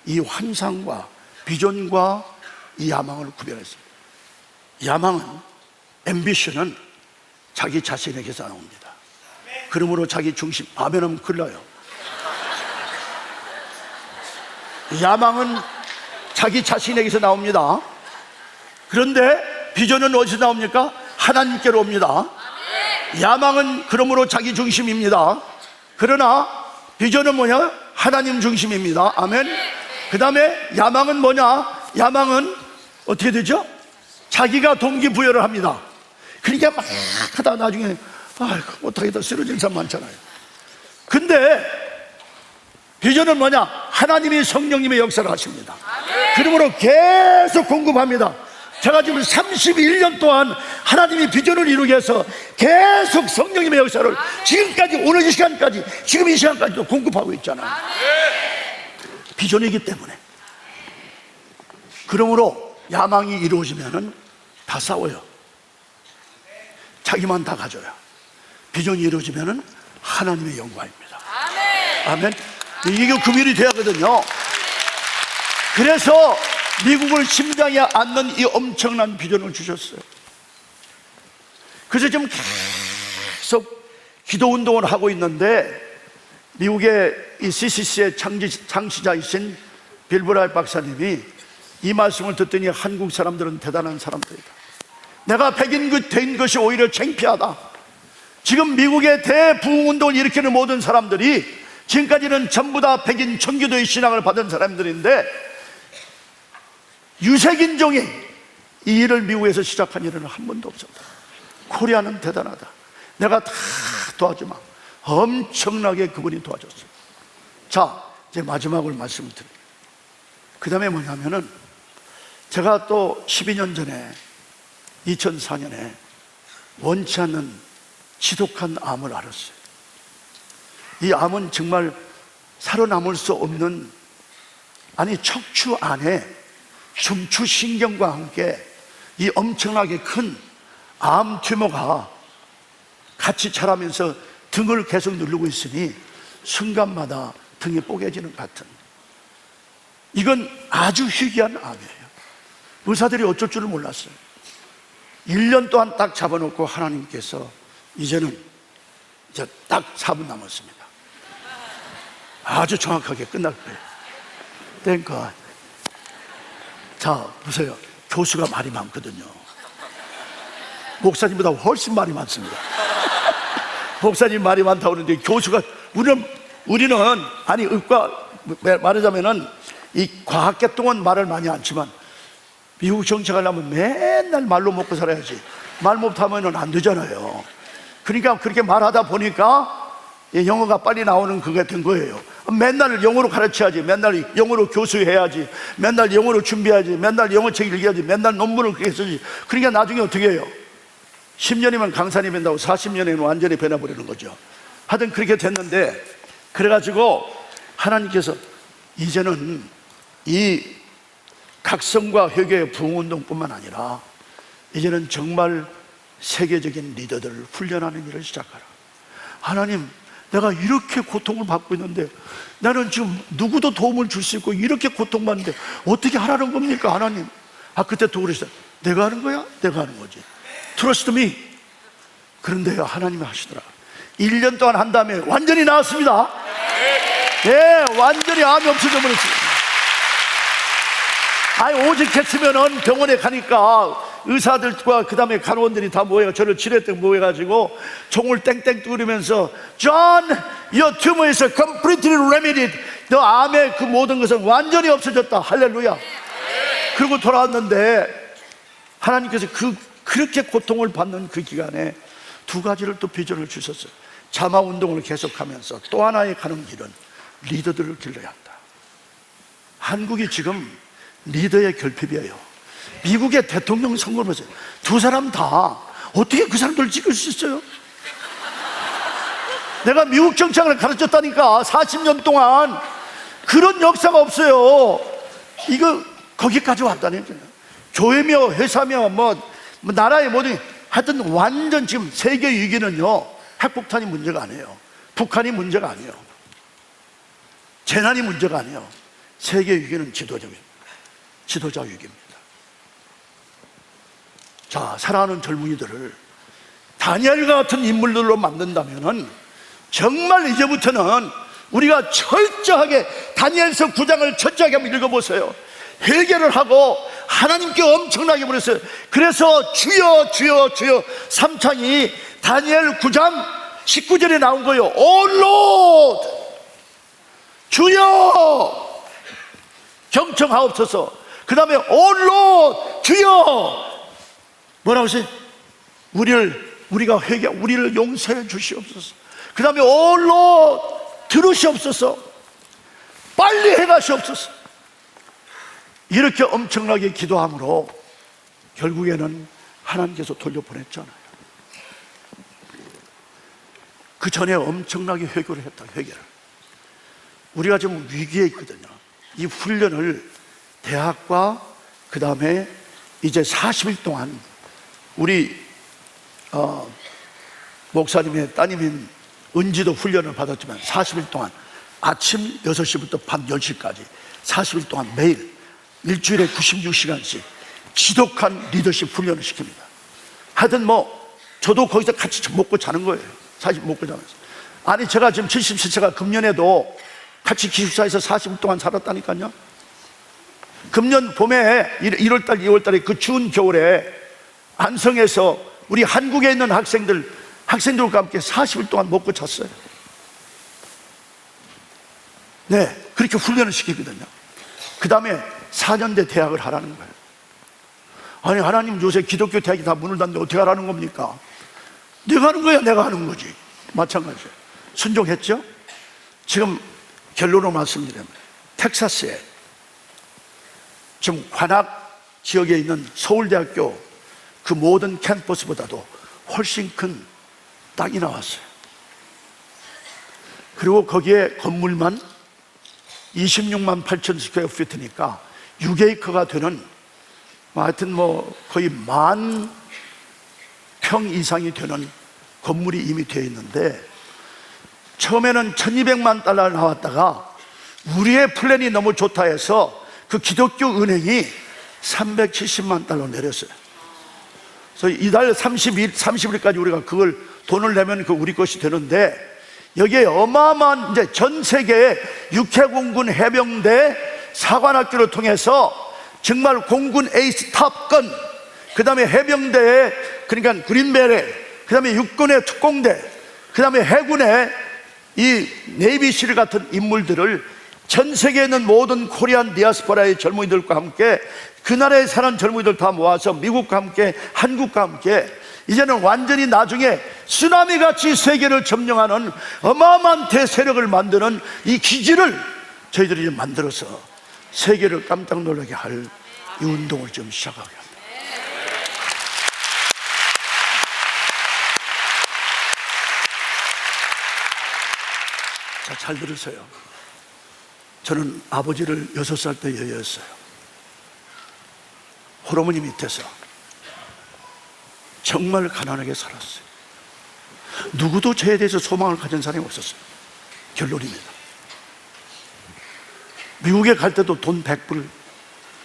이 환상과 비전과 이 야망을 구별했어요. 야망은, 앰비션은 자기 자신에게서 나옵니다. 그러므로 자기 중심, 아멘하면 큰일 나요. 야망은 자기 자신에게서 나옵니다. 그런데 비전은 어디서 나옵니까? 하나님께로 옵니다. 야망은 그러므로 자기 중심입니다. 그러나 비전은 뭐냐? 하나님 중심입니다. 아멘. 그 다음에 야망은 뭐냐? 야망은 어떻게 되죠? 자기가 동기부여를 합니다. 그러니까 막 하다 나중에 못하겠다 쓰러진 사람 많잖아요. 근데 비전은 뭐냐? 하나님이, 성령님의 역사를 하십니다. 그러므로 계속 공급합니다. 제가 지금 31년 동안 하나님이 비전을 이루기 위해서 계속 성령님의 역사를 지금까지, 오늘 이 시간까지, 지금 이 시간까지도 공급하고 있잖아요. 비전이기 때문에. 그러므로 야망이 이루어지면은 다 싸워요. 자기만 다 가져요. 비전이 이루어지면은 하나님의 영광입니다. 아멘. 이게 금일이 돼야 하거든요. 그래서 미국을 심장에 안는 이 엄청난 비전을 주셨어요. 그래서 지금 계속 기도 운동을 하고 있는데, 미국의 이 CCC의 창시자이신 빌 브라이트 박사님이 이 말씀을 듣더니 한국 사람들은 대단한 사람들이다. 내가 백인 된 것이 오히려 창피하다. 지금 미국의 대부흥운동을 일으키는 모든 사람들이 지금까지는 전부 다 백인 청교도의 신앙을 받은 사람들인데, 유색인종이 이 일을 미국에서 시작한 일은 한 번도 없었다. 코리아는 대단하다. 내가 다 도와주마. 엄청나게 그분이 도와줬어요. 자, 이제 마지막으로 말씀을 드립니다. 그 다음에 뭐냐면은, 제가 또 12년 전에 2004년에 원치 않는 지독한 암을 앓았어요. 이 암은 정말 살아남을 수 없는, 아니 척추 안에 중추신경과 함께 이 엄청나게 큰 암 튜머가 같이 자라면서 등을 계속 누르고 있으니 순간마다 등이 뽀개지는 것 같은, 이건 아주 희귀한 암이에요. 의사들이 어쩔 줄을 몰랐어요. 1년 동안 딱 잡아놓고 하나님께서 이제는 이제 딱 4분 남았습니다. 아주 정확하게 끝날 거예요. 땡컷. 자, 보세요. 교수가 말이 많거든요. 목사님보다 훨씬 말이 많습니다. 목사님 말이 많다고 그러는데 교수가, 우리는 아니 의과, 말하자면은 이 과학계통은 말을 많이 않지만 미국 정책하려면 맨날 말로 먹고 살아야지. 말 못하면은 안 되잖아요. 그러니까 그렇게 말하다 보니까 영어가 빨리 나오는 그게 된 거예요. 맨날 영어로 가르쳐야지, 맨날 영어로 교수해야지, 맨날 영어로 준비해야지, 맨날 영어책 읽어야지, 맨날 논문을 그렇게 써야지. 그러니까 나중에 어떻게 해요? 10년이면 강산이 된다고 40년에는 완전히 변해버리는 거죠. 하여튼 그렇게 됐는데, 그래가지고 하나님께서 이제는 이 각성과 회개의 부흥운동뿐만 아니라 이제는 정말 세계적인 리더들을 훈련하는 일을 시작하라. 하나님, 내가 이렇게 고통을 받고 있는데, 나는 지금 누구도 도움을 줄 수 있고 이렇게 고통받는데 어떻게 하라는 겁니까, 하나님? 그때 또 그러시다. 내가 하는 거야? 내가 하는 거지. Trust me. 그런데요, 하나님이 하시더라. 1년 동안 한 다음에 완전히 나았습니다. 예, 완전히 암이 없어져 버렸어요. 오직 했으면은 병원에 가니까 의사들과 그 다음에 간호원들이 다 모여 저를 치료했던 모여가지고 종을 땡땡 두르면서 John, your tumor is completely remedied. 너 암의 그 모든 것은 완전히 없어졌다. 할렐루야. 그리고 돌아왔는데 하나님께서 그렇게 고통을 받는 그 기간에 두 가지를 또 비전을 주셨어요. 자마 운동을 계속하면서 또 하나의 가는 길은 리더들을 길러야 한다. 한국이 지금 리더의 결핍이에요. 미국의 대통령 선거를 보세요. 두 사람 다 어떻게 그 사람들을 찍을 수 있어요? 내가 미국 정치학을 가르쳤다니까. 40년 동안 그런 역사가 없어요. 이거 거기까지 왔다니까요. 교회며 회사며 나라의 모든, 하여튼 완전 지금 세계 위기는요, 핵폭탄이 문제가 아니에요. 북한이 문제가 아니에요. 재난이 문제가 아니에요. 세계 위기는 지도자 위기입니다. 자, 사랑하는 젊은이들을 다니엘과 같은 인물들로 만든다면 정말 이제부터는 우리가 철저하게 다니엘서 9장을 철저하게 한번 읽어보세요. 회개를 하고 하나님께 엄청나게 물었어요. 그래서 주여 주여 주여 3창이 다니엘 9장 19절에 나온 거예요. 오 롯, 주여 경청하옵소서. 그 다음에 오 롯, 주여 뭐라고 하세요? 우리를 용서해 주시옵소서. 그 다음에 오 롯, 들으시옵소서. 빨리 해가시옵소서. 이렇게 엄청나게 기도함으로 결국에는 하나님께서 돌려보냈잖아요. 그 전에 엄청나게 회개를 했다. 회개를. 우리가 지금 위기에 있거든요. 이 훈련을 대학과 그 다음에 이제 40일 동안 우리 목사님의 따님인 은지도 훈련을 받았지만 40일 동안 아침 6시부터 밤 10시까지 40일 동안 매일 일주일에 96시간씩 지독한 리더십 훈련을 시킵니다. 하여튼 저도 거기서 같이 먹고 자는 거예요. 사실 먹고 자면서. 아니, 제가 지금 77세가 금년에도 같이 기숙사에서 40일 동안 살았다니까요. 금년 봄에 1월달, 2월달에 그 추운 겨울에 안성에서 우리 한국에 있는 학생들과 함께 40일 동안 먹고 잤어요. 네, 그렇게 훈련을 시키거든요. 그 다음에 4년대 대학을 하라는 거예요. 아니, 하나님 요새 기독교 대학이 다 문을 닫는데 어떻게 하라는 겁니까? 내가 하는 거야, 내가 하는 거지. 마찬가지예요. 순종했죠? 지금 결론을 말씀드리면 텍사스에 지금 관악 지역에 있는 서울대학교 그 모든 캠퍼스보다도 훨씬 큰 땅이 나왔어요. 그리고 거기에 건물만 26만 8천 스퀘어 피트니까 6에이커가 되는 하여튼 거의 10,000평 이상이 되는 건물이 이미 되어 있는데, 처음에는 1200만 달러를 나왔다가 우리의 플랜이 너무 좋다 해서 그 기독교 은행이 370만 달러 내렸어요. 그래서 이달 30일까지 우리가 그걸 돈을 내면 그 우리 것이 되는데, 여기에 어마어마한 이제 전 세계의 육해공군 해병대 사관학교를 통해서 정말 공군 에이스 탑건, 그 다음에 해병대의 그러니까 그린베레, 그 다음에 육군의 특공대, 그 다음에 해군의 이 네이비실 같은 인물들을 전 세계에 있는 모든 코리안 디아스포라의 젊은이들과 함께 그 나라에 사는 젊은이들 다 모아서 미국과 함께 한국과 함께 이제는 완전히 나중에 쓰나미같이 세계를 점령하는 어마어마한 대세력을 만드는 이 기지를 저희들이 만들어서 세계를 깜짝 놀라게 할 이 운동을 좀 시작하게 합니다. 자, 잘 들으세요. 저는 아버지를 6살 때 여였어요. 할아버지 밑에서 정말 가난하게 살았어요. 누구도 저에 대해서 소망을 가진 사람이 없었어요. 결론입니다. 미국에 갈 때도 돈 100불,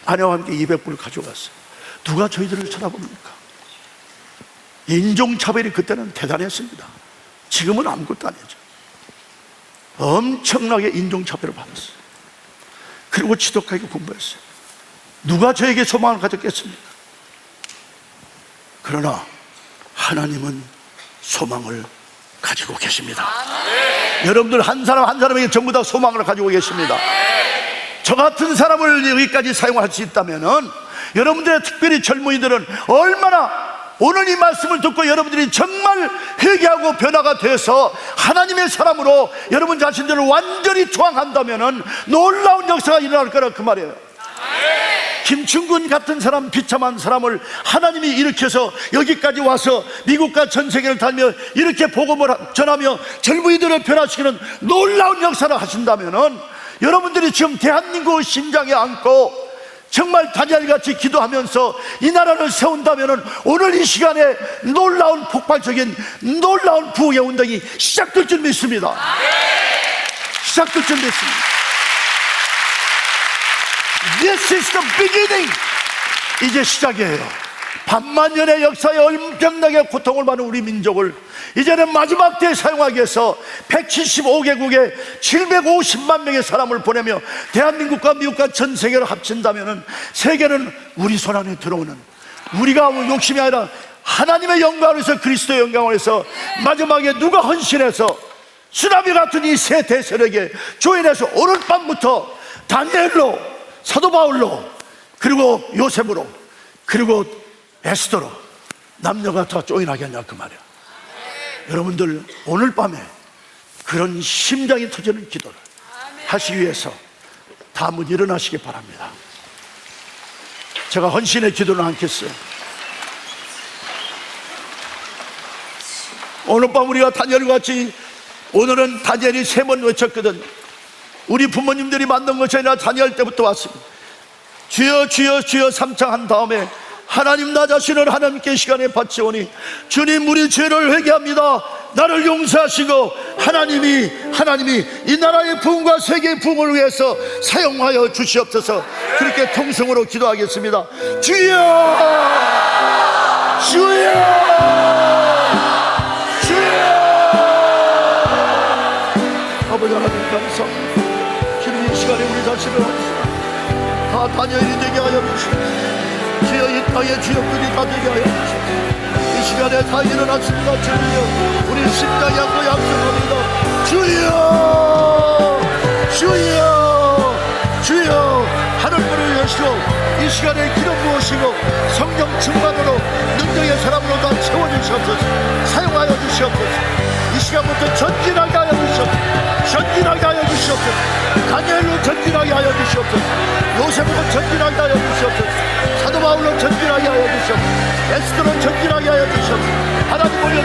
아내와 함께 200불 가져갔어요. 누가 저희들을 쳐다봅니까? 인종차별이 그때는 대단했습니다. 지금은 아무것도 아니죠. 엄청나게 인종차별을 받았어요. 그리고 지독하게 공부했어요. 누가 저에게 소망을 가졌겠습니까? 그러나 하나님은 소망을 가지고 계십니다. 여러분들 한 사람 한 사람에게 전부 다 소망을 가지고 계십니다. 저 같은 사람을 여기까지 사용할 수 있다면 여러분들의 특별히 젊은이들은 얼마나 오늘 이 말씀을 듣고 여러분들이 정말 회개하고 변화가 돼서 하나님의 사람으로 여러분 자신들을 완전히 투항한다면 놀라운 역사가 일어날 거라 그 말이에요. 김충근 같은 사람, 비참한 사람을 하나님이 일으켜서 여기까지 와서 미국과 전 세계를 다니며 이렇게 복음을 전하며 젊은이들을 변화시키는 놀라운 역사를 하신다면 여러분들이 지금 대한민국의 심장에 안고 정말 다니엘같이 기도하면서 이 나라를 세운다면 오늘 이 시간에 놀라운 폭발적인 놀라운 부흥의 운동이 시작될 줄 믿습니다. 시작될 줄 믿습니다. This is the beginning. 이제 시작이에요. 반만년의 역사에 엄청나게 고통을 받는 우리 민족을 이제는 마지막 때에 사용하기 위해서 175개국에 750만 명의 사람을 보내며 대한민국과 미국과 전 세계를 합친다면 세계는 우리 손 안에 들어오는, 우리가 욕심이 아니라 하나님의 영광을 위해서, 그리스도의 영광을 위해서 마지막에 누가 헌신해서 쓰나미 같은 이 세 대세력에 조인해서 오늘 밤부터 다니엘로, 사도 바울로, 그리고 요셉으로, 그리고 에스더로 남녀가 다 조인하게 하냐 그 말이야. 여러분들 오늘 밤에 그런 심장이 터지는 기도를 하시기 위해서 다 한번 일어나시기 바랍니다. 제가 헌신의 기도를 않겠어요. 오늘 밤 우리가 다니엘과 같이, 오늘은 다니엘이 3번 외쳤거든. 우리 부모님들이 만든 것이 아니라 다니엘 때부터 왔습니다. 주여 주여 주여 삼창한 다음에 하나님 나 자신을 하나님께 시간에 바치오니 주님 우리 죄를 회개합니다. 나를 용서하시고 하나님이 이 나라의 부흥과 세계의 부흥을 위해서 사용하여 주시옵소서. 그렇게 통성으로 기도하겠습니다. 주여 주여 주여. 아버지 하나님 감사합니다. 주님 이 시간에 우리 자신을 다 다니엘이 되게 하여 주시옵소서. 주여 이 땅의 주역들이 다 되게 하여 주시옵소서. 이 시간에 다 일어났습니다. 주여 우리 심장이 안고 약속합니다. 주여 주여 주여. 하늘문을 여시고 이 시간에 기름 부으시고 성령 충만으로 능력의 사람으로 다 채워주시옵소서. 사용하여 주시옵소서. 이 시간부터 전진하게 하여 주시옵소서. 전진하게 하여 주시옵소서. 다니엘로 전진하게 하여 주시옵소서. 요셉으로 전진하게 하여 주시옵소서. 사도 바울로 전진하게 하여 주시옵소서. 에스더로 전진하게 하여 주시옵소서. 하나님 우리